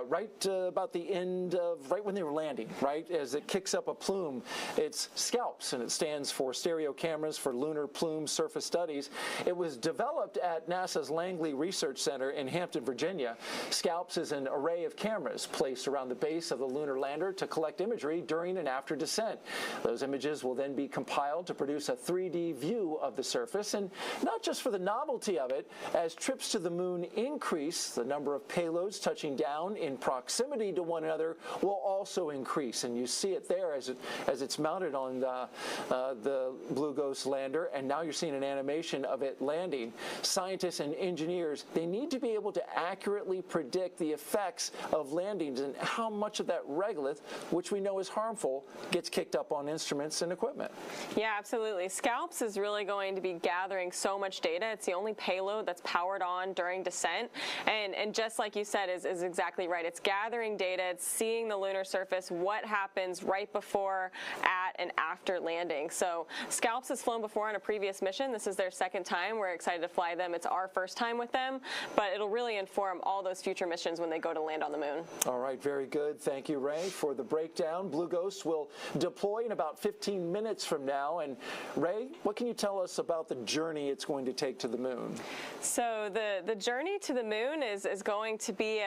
right about the end of, right when they were landing, right? As it kicks up a plume, it's SCALPS, and it stands for Stereo Cameras for Lunar Plume Surface Studies. It was developed at NASA's Langley Research Center in Hampton, Virginia. SCALPS is an array of cameras placed around the base of the lunar lander to collect imagery during and after descent. Those images will then be compiled to produce a 3D view of the surface, and not just for the novelty of it. As trips to the moon increase, the number of payloads touching down in proximity to one another will also increase, and you see it there as it's mounted on the Blue Ghost lander, and now you're seeing an animation of it landing. Scientists and engineers, they need to be able to accurately predict the effects of landings and how much of that regolith, which we know is harmful, gets kicked up on instruments and equipment. Yeah, absolutely. SCALPS is really going to be gathering so much data. It's the only payload that's powered on during descent, and just like you said, is exactly right. It's gathering data, it's seeing the lunar surface, what happens right before, at, and after landing. So Scalps has flown before on a previous mission. This is their second time. We're excited to fly them. It's our first time with them, but it'll really inform all those future missions when they go to land on the moon. All right, very good. Thank you, Ray, for the breakdown. Blue Ghost will deploy in about 15 minutes from now. And Ray, what can you tell us about the journey it's going to take to the moon? So the journey to the moon is going to be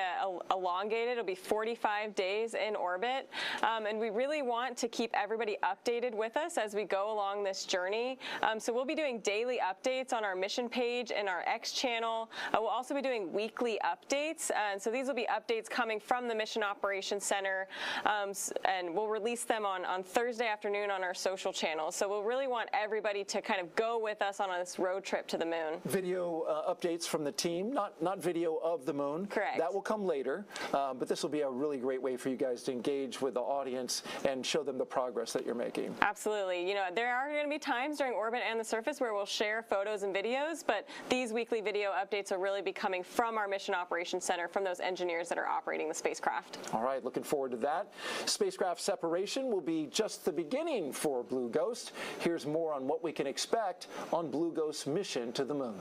elongated. It'll be 45 days in orbit, and we really want to keep everybody updated with us as we go along this journey. So we'll be doing daily updates on our mission page and our X channel. We'll also be doing weekly updates, and so these will be updates coming from the Mission Operations Center, and we'll release them on Thursday afternoon on our social channels. So we'll really want everybody to kind of go with us on this road trip to the moon. Video updates from the team, not video of the moon. Correct. That will come later, but this will be a really great way for you guys to engage with the audience and show them the progress that you're making. Absolutely. You know, there are going to be times during orbit and the surface where we'll share photos and videos, but these weekly video updates will really be coming from our Mission Operations Center, from those engineers that are operating the spacecraft. All right, looking forward to that. Spacecraft separation will be just the beginning for Blue Ghost. Here's more on what we can expect on Blue Ghost's mission to the moon.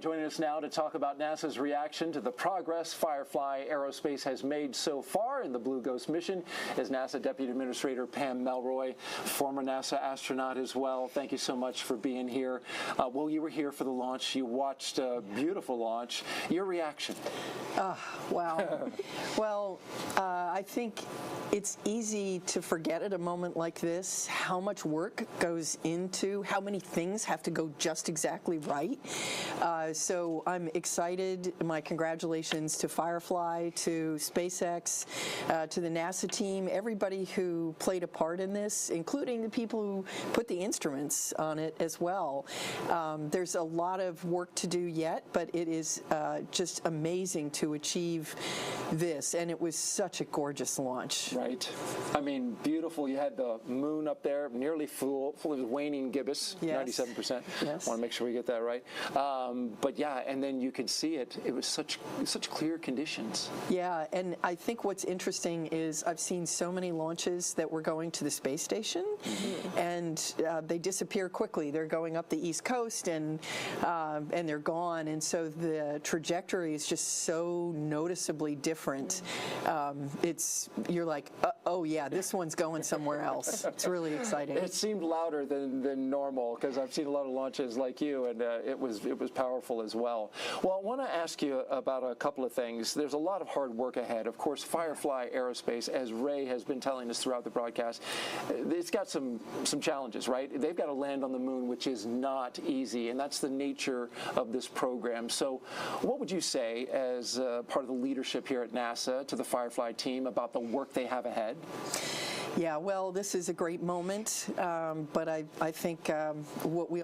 Joining us now to talk about NASA's reaction to the progress Firefly Aerospace has made so far in the Blue Ghost mission is NASA Deputy Administrator Pam Melroy, former NASA astronaut as well. Thank you so much for being here. Well, you were here for the launch. You watched a beautiful launch. Your reaction? Wow. Well, I think it's easy to forget at a moment like this how much work goes into, how many things have to go just exactly right. So I'm excited. My congratulations to Firefly, to SpaceX, to the NASA team, everybody who played a part in this, including the people who put the instruments on it as well. There's a lot of work to do yet, but it is just amazing to achieve this, and it was such a gorgeous launch. Right. I mean, beautiful. You had the moon up there, nearly full of waning gibbous, yes. 97%. Yes. Want to make sure we get that right. But yeah, and then you could see it. It was such clear conditions. Yeah, and I think what's interesting is I've seen so many launches that were going to the space station, and they disappear quickly. They're going up the East Coast, and they're gone. And so the trajectory is just so noticeably different. You're like, oh yeah, this one's going somewhere else. It's really exciting. It seemed louder than normal because I've seen a lot of launches like you, and it was powerful as well. Well, I want to ask you about a couple of things. There's a lot of hard work ahead. Of course, Firefly Aerospace, as Ray has been telling us throughout the broadcast, it's got some challenges, right? They've got to land on the moon, which is not easy, and that's the nature of this program. So what would you say as part of the leadership here at NASA to the Firefly team about the work they have ahead? Yeah, well, this is a great moment, but I think what we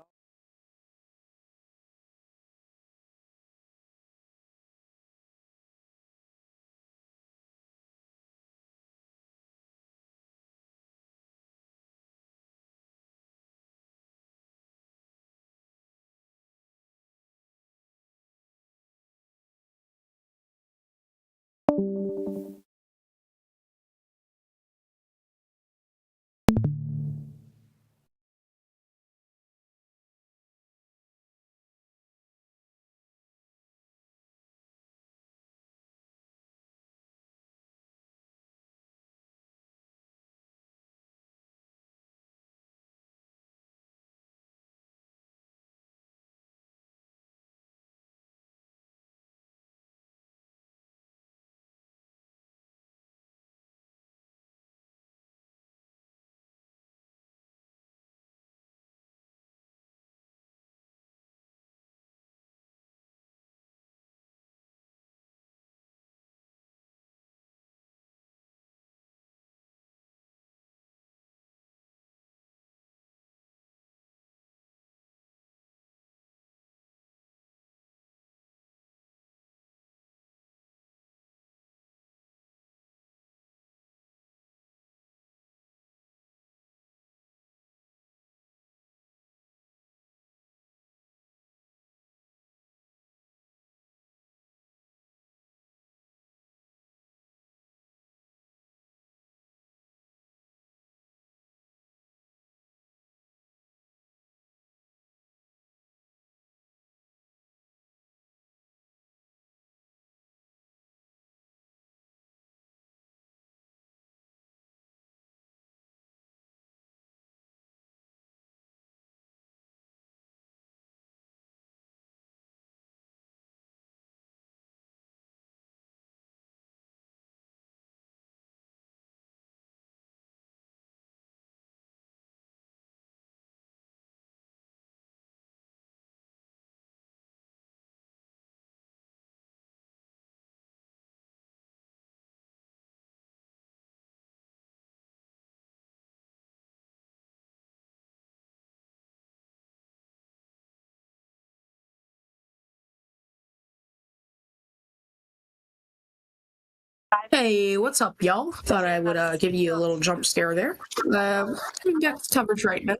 Hey, what's up, y'all? Thought I would give you a little jump scare there. Coming back to coverage right now.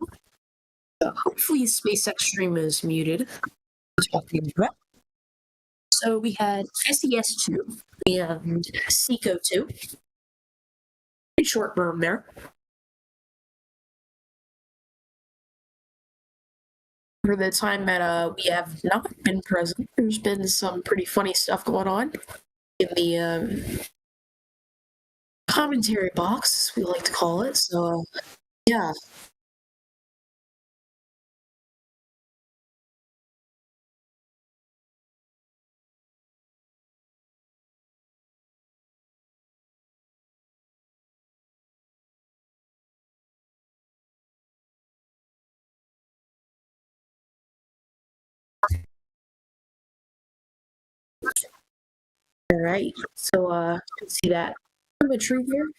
Hopefully, SpaceX stream is muted. Talking about. So we had SES2 and SECO2. Pretty short burn there. For the time that we have not been present, there's been some pretty funny stuff going on in the commentary box, we like to call it. So, yeah. All right. So, you can see that tree here.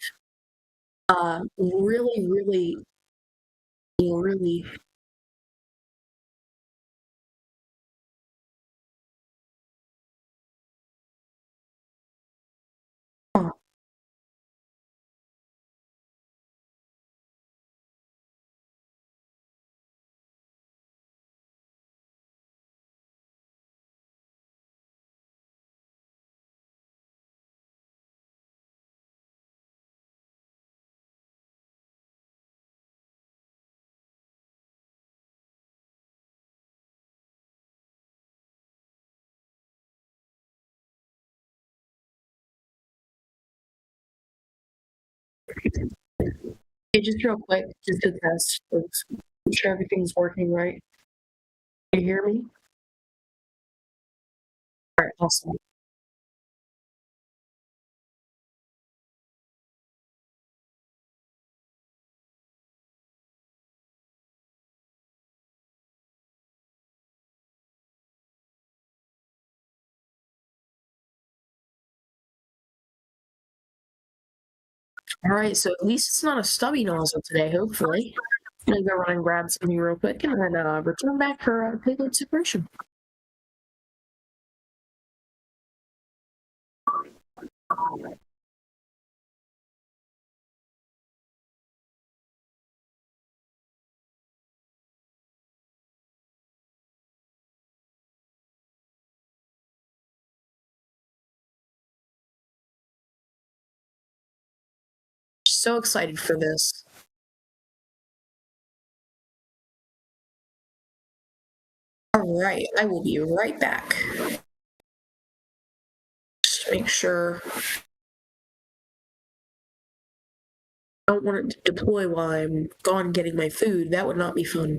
Really, really. Oh, hey, just real quick, just to test, make sure everything's working right. Can you hear me? All right, awesome. All right, so at least it's not a stubby nozzle today, hopefully. I'm gonna go run and grab something real quick and then return back for payload separation. So excited for this. All right, I will be right back. Just make sure. I don't want it to deploy while I'm gone getting my food. That would not be fun.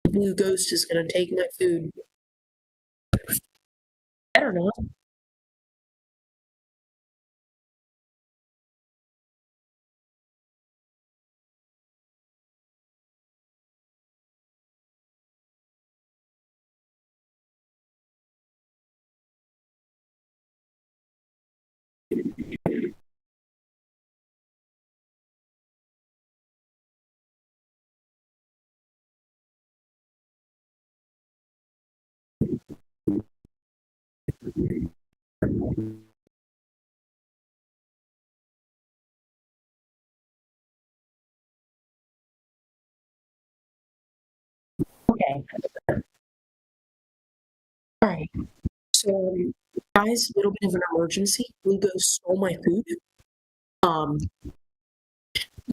The blue ghost is going to take my food. I don't know. Okay. All right. So, guys, a little bit of an emergency. Blue ghost stole my food.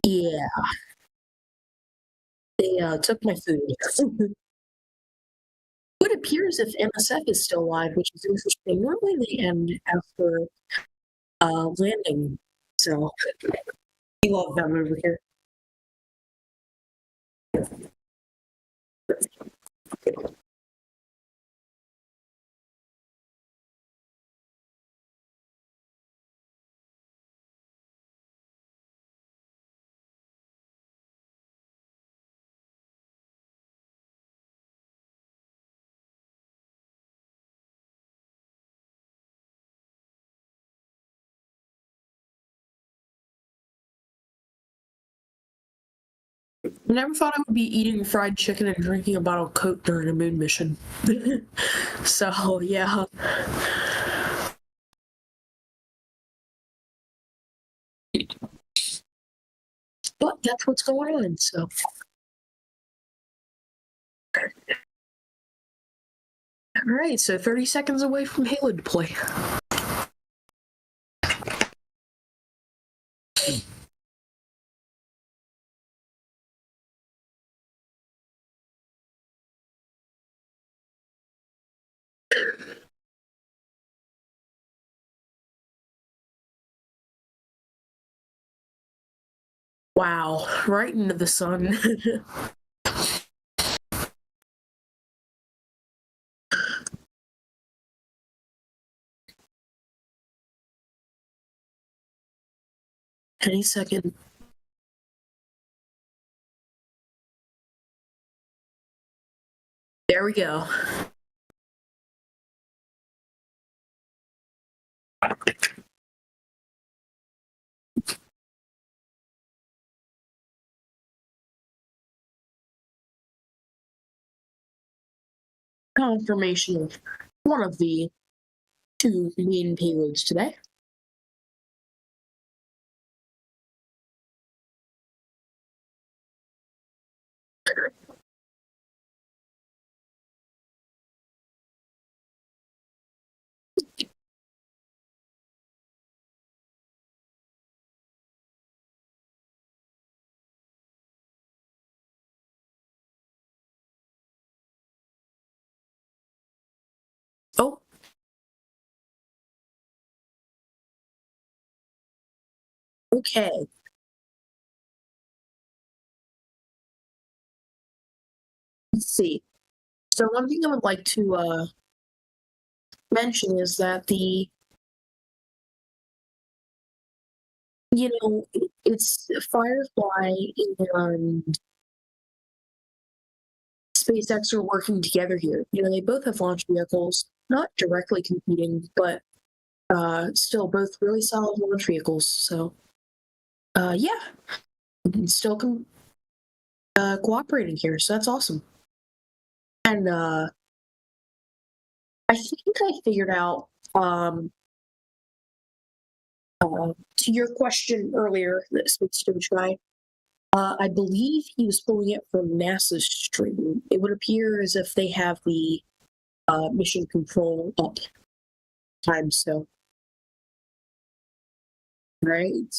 Yeah, they took my food. It appears if MSF is still alive, which is interesting. Normally they end after landing. So we love them over here. I never thought I would be eating fried chicken and drinking a bottle of Coke during a moon mission. So, yeah. But that's what's going on, so. Alright, so 30 seconds away from Halo deploy. Wow, right into the sun. Any second. There we go. Confirmation of one of the two main payloads today. Oh. Okay. Let's see. So one thing I would like to mention is that it's Firefly and SpaceX are working together here. They both have launch vehicles, not directly competing, but still both really solid launch vehicles. So, yeah, still cooperating here. So that's awesome. And I think I figured out to your question earlier, the Space Stage guy. I believe he was pulling it from NASA's stream. It would appear as if they have the mission control up time, so Right.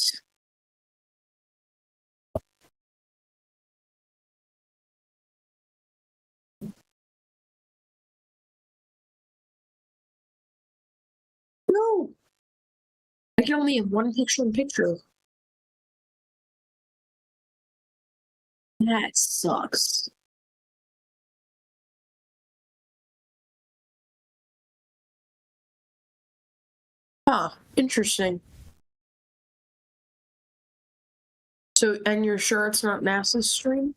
No, I can only have one picture in picture. That sucks. Huh, interesting. So, and you're sure it's not NASA's stream?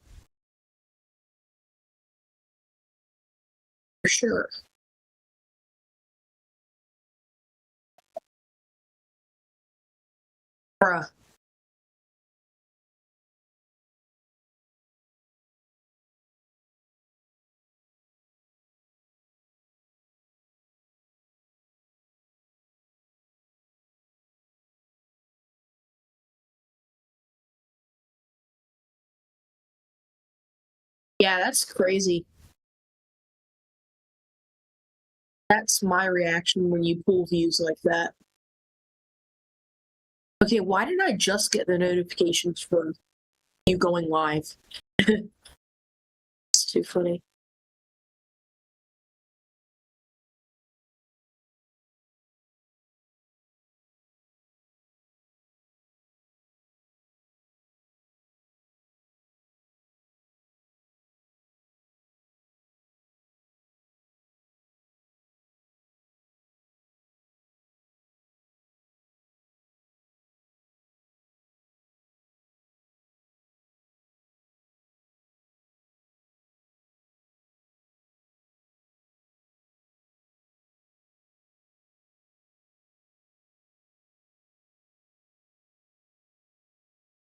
For sure. Bruh. Yeah, that's crazy. That's my reaction when you pull views like that. Okay, why did I just get the notifications for you going live? It's too funny.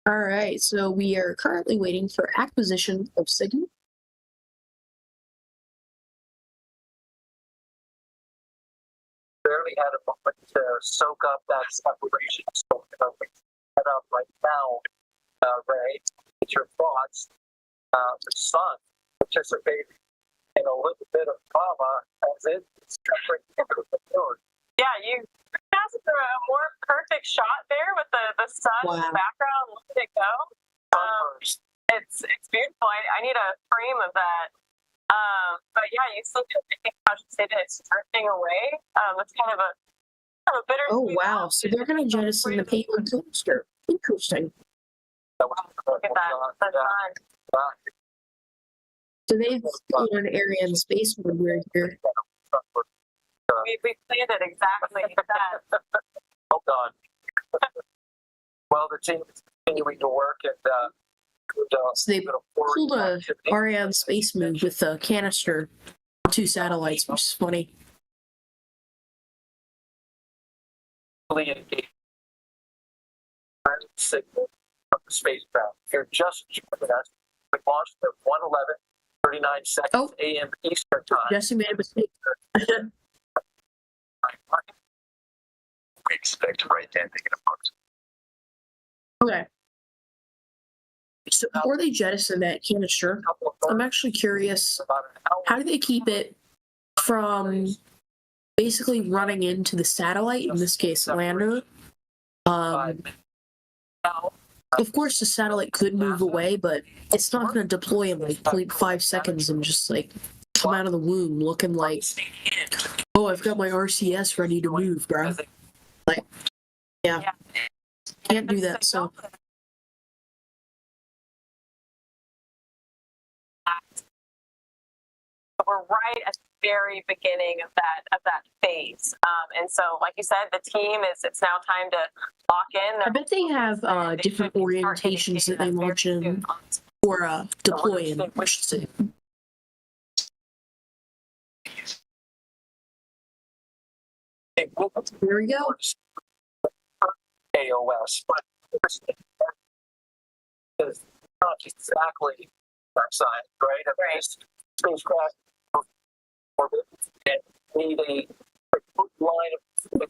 All right, so we are currently waiting for acquisition of signal. Barely had a moment to soak up that separation. So we set up right now, Ray, get your thoughts. The sun participating in a little bit of drama as it's covering the moon. Yeah, you passed a more perfect shot there with the sun in the background. Look at it go. It's beautiful. I need a frame of that. But yeah, you still I think I should say that it's drifting away. That's kind of a bitter. Oh wow! So they're going to jettison the payload toaster. Interesting. Look at that. That's fun. So they've got an area in space where we're here. We planned it exactly that. Well done. Well, the team is continuing to work and so they pulled a Ariane space move with a canister, 2 satellites, which is funny. Signal from the spacecraft. If you're just joining us, we launched at 1:11:39 a.m. Eastern Time. Jesse made a mistake. We expect right landing in a month. Okay. So before they jettison that canister, I'm actually curious, how do they keep it from basically running into the satellite, in this case, lander? Of course, the satellite could move away, but it's not going to deploy in like 0.5 seconds and just like come out of the womb looking like, oh, I've got my RCS ready to move, bro. Like, yeah, can't do that. So. We're right at the very beginning of that phase, and so, like you said, the team it's now time to lock in. I bet they have different orientations that they launch in or deploy in. I should say. There we go. AOS, but it's not exactly that side, right? Right. Spacecraft and need a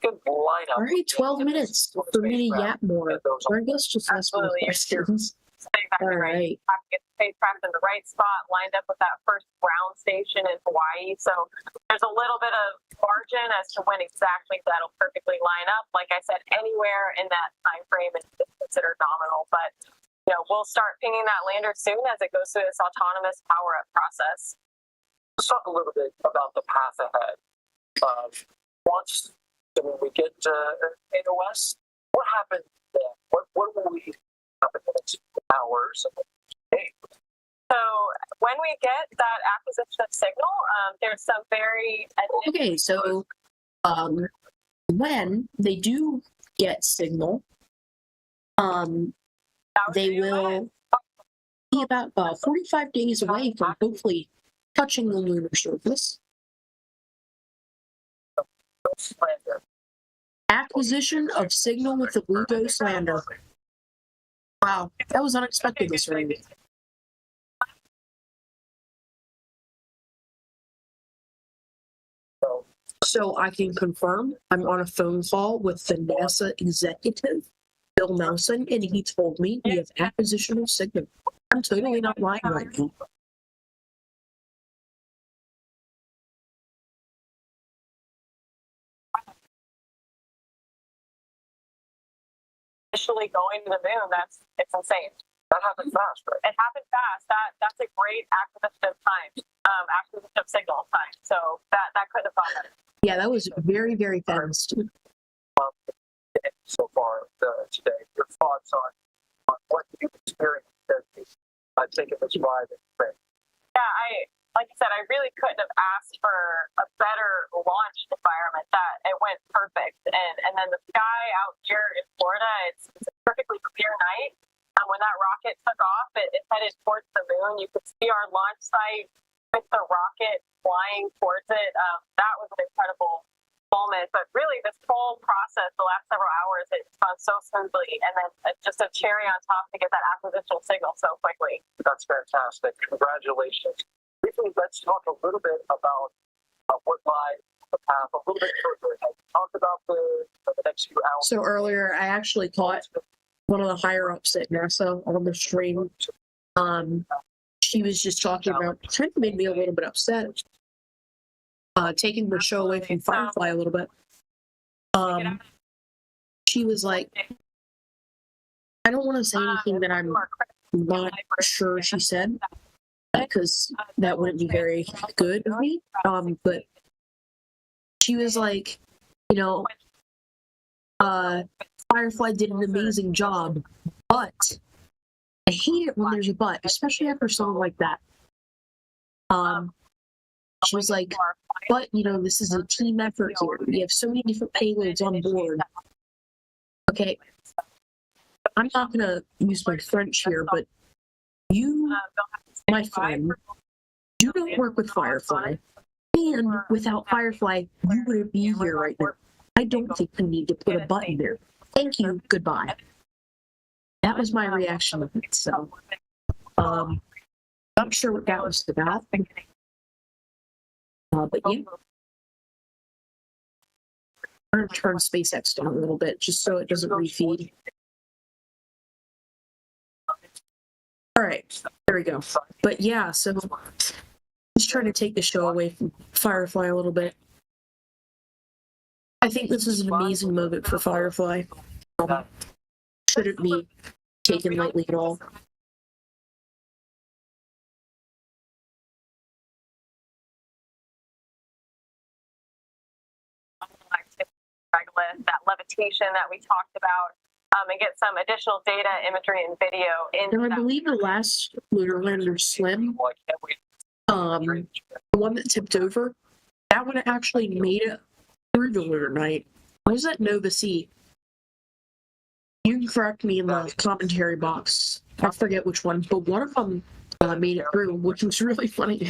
good lineup. All right, 12 minutes for me to yap more. Or I guess just ask more questions. All right. Have to get the spacecraft in the right spot, lined up with that first ground station in Hawaii. So there's a little bit of margin as to when exactly that'll perfectly line up. Like I said, anywhere in that time frame is considered nominal, but we'll start pinging that lander soon as it goes through this autonomous power-up process. Let's talk a little bit about the path ahead. Once when we get to AOS, what happens then? What will we happen in the next hours and days? So when we get that acquisition of signal, there's some very okay. So when they do get signal, they will be about 45 days away from hopefully touching the lunar surface. Acquisition of signal with the Blue Ghost lander. Wow, that was unexpected this early. So I can confirm I'm on a phone call with the NASA executive, Bill Nelson, and he told me we have acquisition of signal. I'm totally not lying right now. Initially going to the moon, it's insane. That happened fast, right? It happened fast. That's a great acquisition of time, acquisition of signal time. So that couldn't have gone better. Yeah, that was very, very fast. So far today, your thoughts on what you've experienced as taking this ride in space? Yeah, like I said, I really couldn't have asked for a better launch environment. That it went perfect, and then the sky out here in Florida, it's a perfectly clear night. When that rocket took off, it headed towards the moon. You could see our launch site with the rocket flying towards it. That was an incredible moment. But really, this whole process, the last several hours, it's gone so smoothly, and then just a cherry on top to get that acquisition signal so quickly. That's fantastic. Congratulations. Briefly, let's talk a little bit about what lies the path a little bit further ahead. Talk about the next few hours. So earlier, I actually caught one of the higher ups at NASA on the stream. She was just talking about, kind of made me a little bit upset, taking the show away from Firefly a little bit. She was like, I don't want to say anything that I'm not sure she said, because that wouldn't be very good of me. But she was like, Firefly did an amazing job, but I hate it when there's a but, especially after something like that. She was like, but this is a team effort here. We have so many different payloads on board. Okay, I'm not gonna use my French here, but you, my friend, do not work with Firefly, and without Firefly, you wouldn't be here right now. I don't think you need to put a button there. Thank you, goodbye. That was my reaction of it, so not sure what that was about. But yeah. I'm going to turn SpaceX down a little bit just so it doesn't refeed. All right, there we go. But yeah, so just trying to take the show away from Firefly a little bit. I think this is an amazing moment for Firefly. Shouldn't be taken lightly at all. Regolith, that levitation that we talked about, and get some additional data, imagery, and video. And I believe the last lunar lander, Slim, the one that tipped over, that one actually made it through the lunar night. What was that Nova C? You can correct me in the commentary box. I forget which one, but one of them made it through, which was really funny.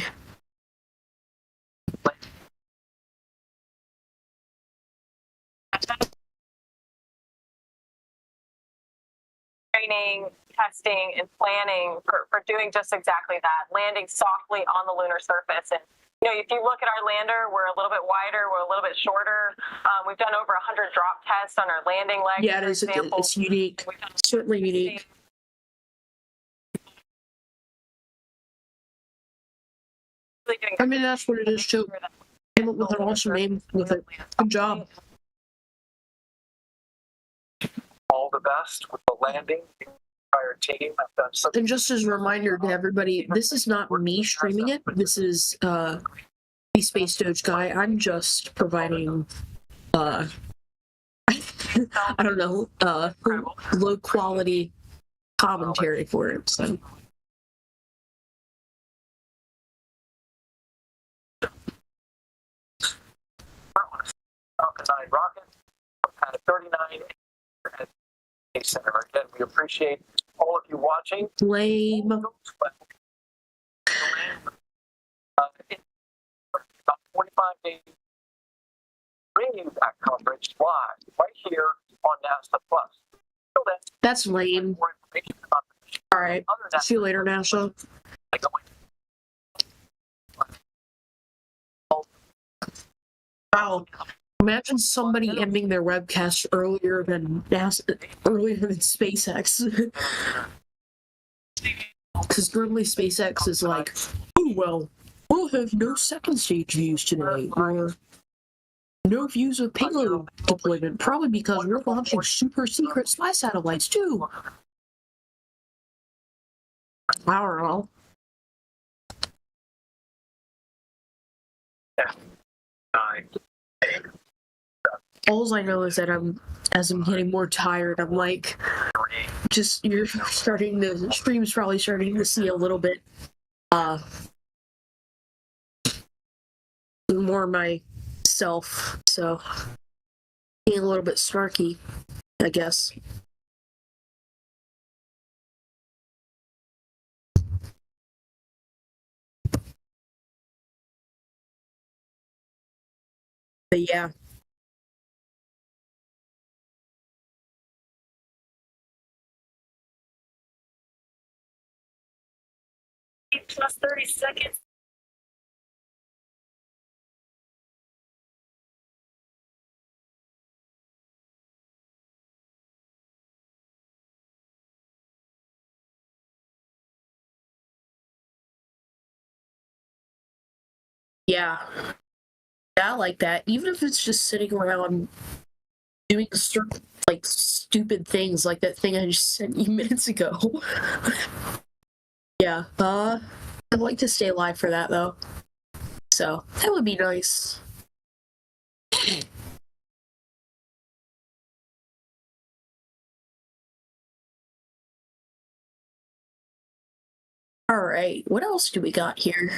Training, testing, and planning for doing just exactly that, landing softly on the lunar surface. And if you look at our lander, we're a little bit wider, we're a little bit shorter. We've done over 100 drop tests on our landing legs. Yeah, it is. It's unique. Certainly unique. I mean, that's what it is too. And came up with an awesome name with it. Good job. All the best with the landing. The entire team. I've done such And just as a reminder to everybody, this is not me streaming it. This is the Space Doge guy. I'm just providing I don't know, low quality commentary for it. So Falcon 9 rocket from Pad 39 at Space Center. Again, we appreciate all of you watching. lame. In about 45 days, bring you that coverage live right here on NASA Plus. Until then, That's lame. more information about the mission. All right. See you later, NASA. Wow. Imagine somebody ending their webcast earlier than SpaceX. Because normally SpaceX is like, oh well, we'll have no second stage views today, or no views of payload deployment, probably because we're launching super secret spy satellites too. I don't know. All I know is that as I'm getting more tired, I'm like, you're starting the stream's probably starting to see a little bit, more myself, so being a little bit snarky, I guess. But yeah. Plus 30 seconds. Yeah. Yeah, I like that. Even if it's just sitting around doing certain, like, stupid things like that thing I just sent you minutes ago. Yeah, I'd like to stay alive for that, though. So, that would be nice. Alright, what else do we got here?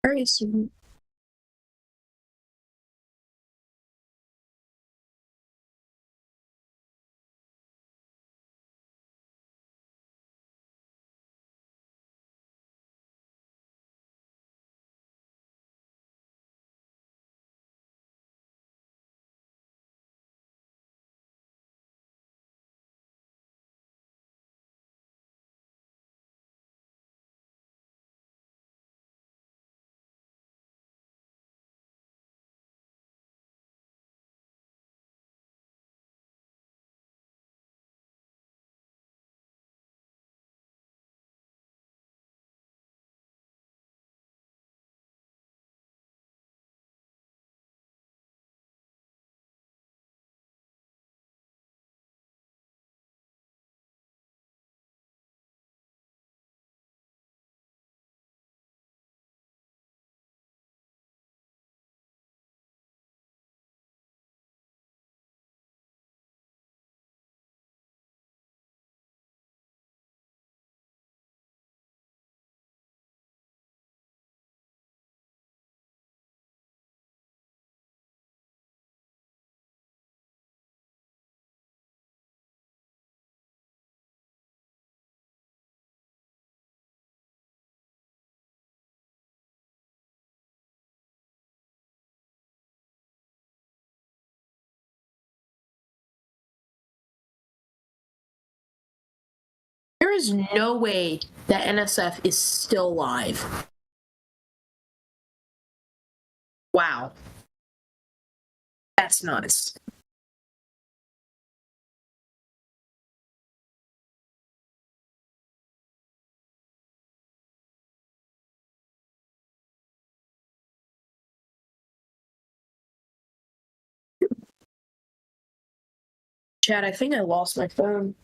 Alright, so is no way that NSF is still alive. Wow. That's nuts. Chad, I think I lost my phone.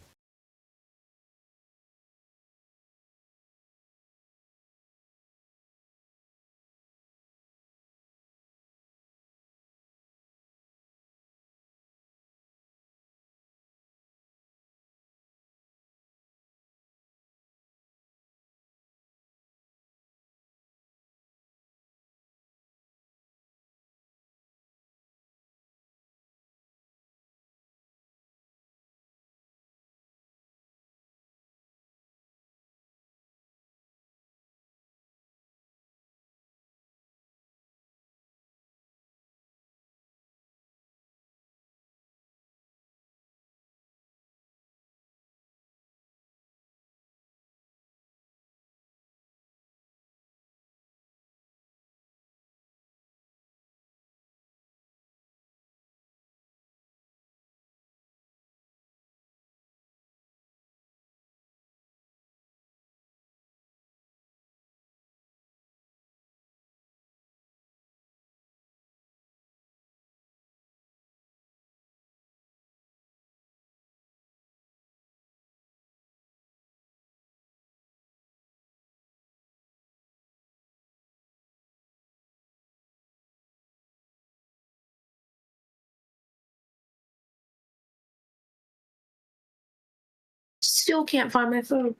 Still can't find my phone.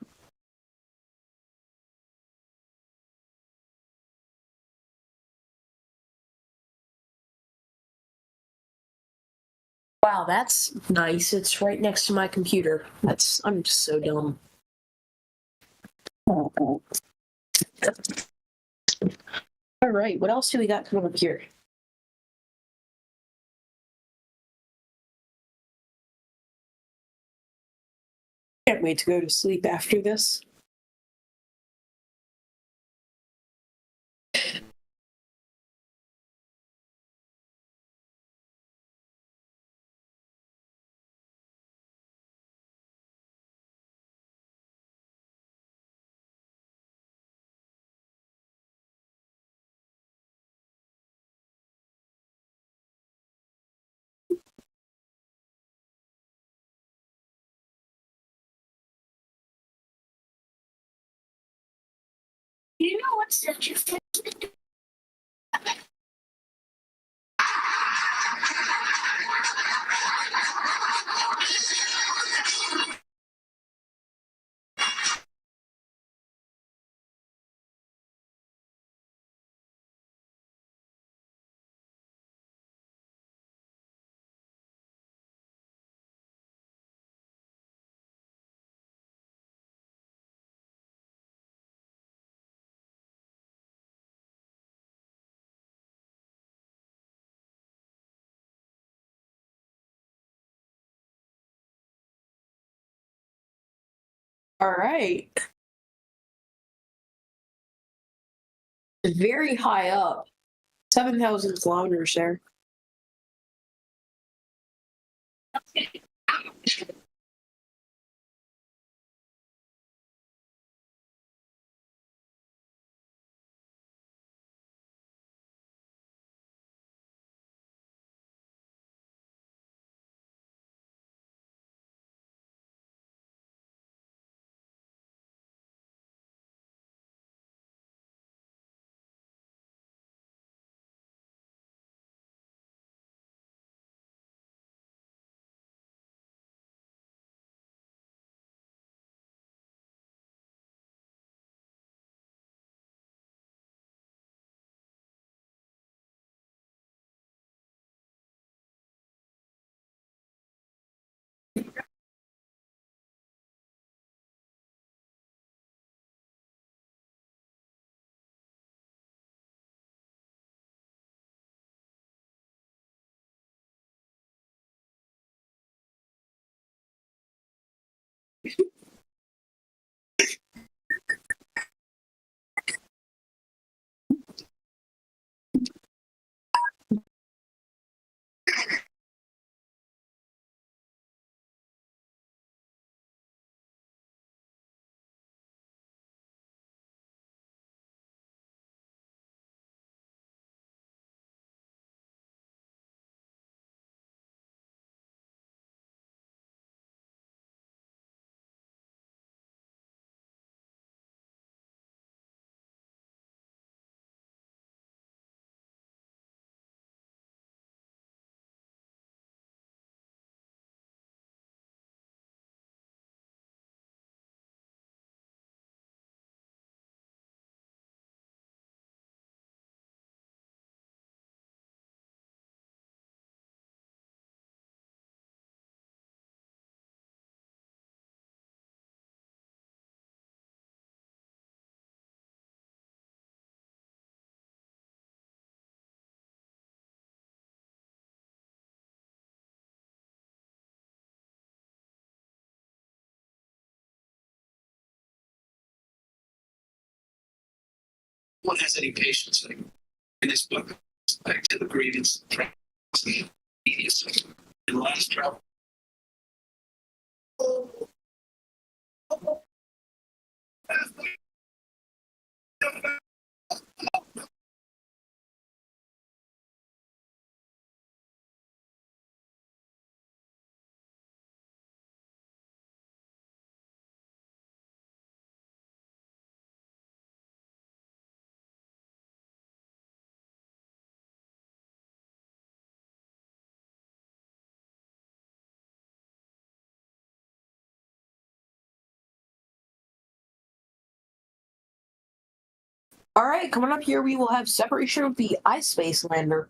Wow, that's nice. It's right next to my computer. I'm just so dumb. All right, what else do we got coming up here? Can't wait to go to sleep after this. You know what's such a All right. Very high up. 7,000 kilometers there. One has any patience in this book, back to the grievance immediacy. In the last travel. All right, coming up here, we will have separation of the ispace lander.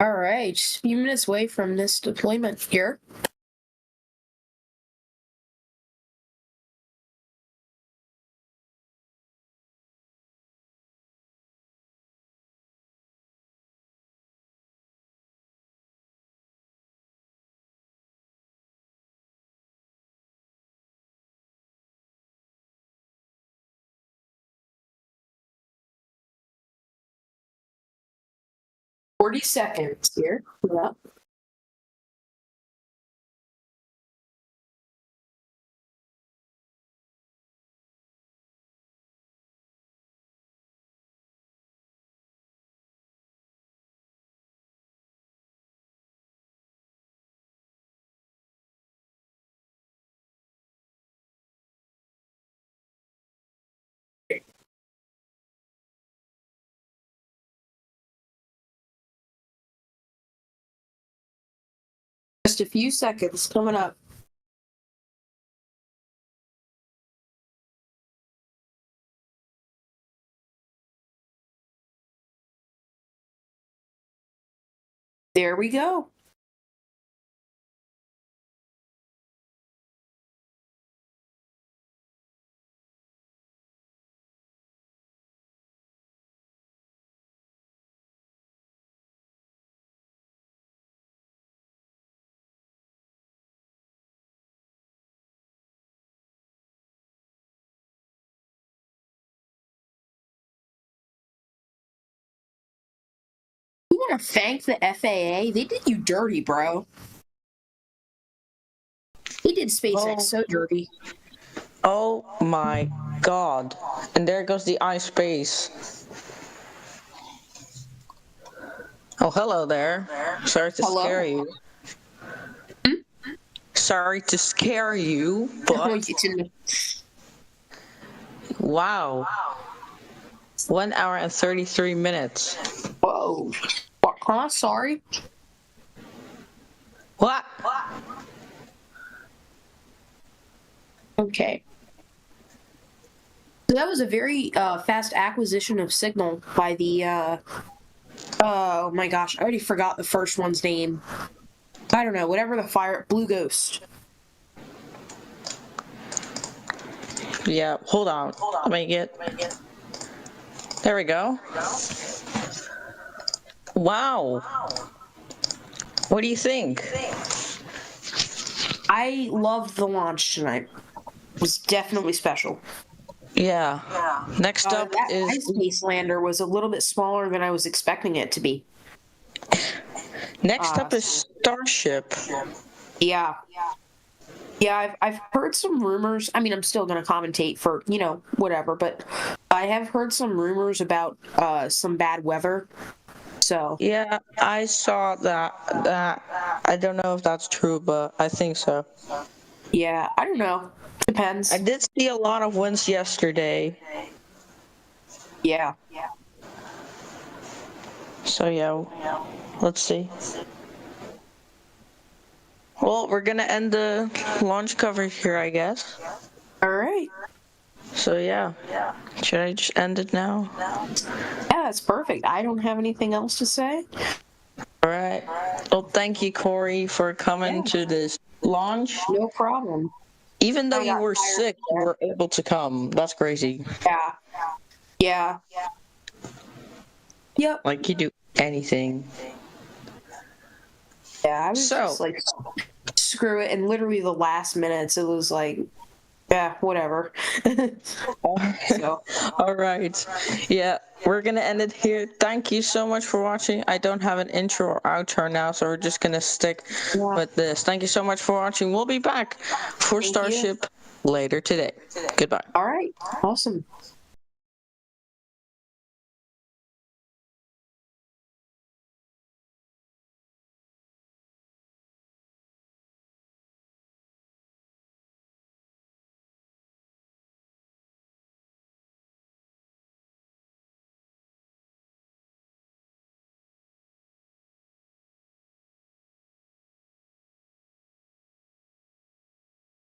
All right, just a few minutes away from this deployment here. "40 seconds here. Yep. Just a few seconds coming up. There we go. want to thank the FAA. They did you dirty, bro. They did SpaceX so dirty. Oh my god. And there goes the ispace. Oh, hello there. Sorry to scare you. Sorry to scare you, but... Wow. 1 hour and 33 minutes. Whoa. What? Huh? Sorry? What? Okay. So that was a very fast acquisition of signal by the, oh my gosh, I already forgot the first one's name. I don't know, whatever the Blue Ghost. Yeah, hold on. Let me get... There we go. Wow. What do you think? I loved the launch tonight. It was definitely special. Yeah. Next up that is... Space lander was a little bit smaller than I was expecting it to be. Next up is Starship. Yeah. Yeah, I've heard some rumors. I mean, I'm still going to commentate for, you know, whatever, but I have heard some rumors about some bad weather. So Yeah, I saw that. I don't know if that's true, but I think so. Yeah, I don't know. Depends. I did see a lot of winds yesterday. Yeah. So yeah, let's see. Well, we're gonna end the launch coverage here, I guess. All right. So yeah, should I just end it now? Yeah, that's perfect. I don't have anything else to say. All right. Well, thank you, Corey, for coming to this launch. No problem. Even though you were sick, you were able to come. That's crazy. Yeah. Yeah. Yep. Like you do anything. Yeah, I was just like, screw it. And literally the last minutes, it was like, yeah, whatever. So. All right. Yeah, we're going to end it here. Thank you so much for watching. I don't have an intro or outro now, so we're just going to stick with this. Thank you so much for watching. We'll be back for Starship later today. Goodbye. All right. Awesome.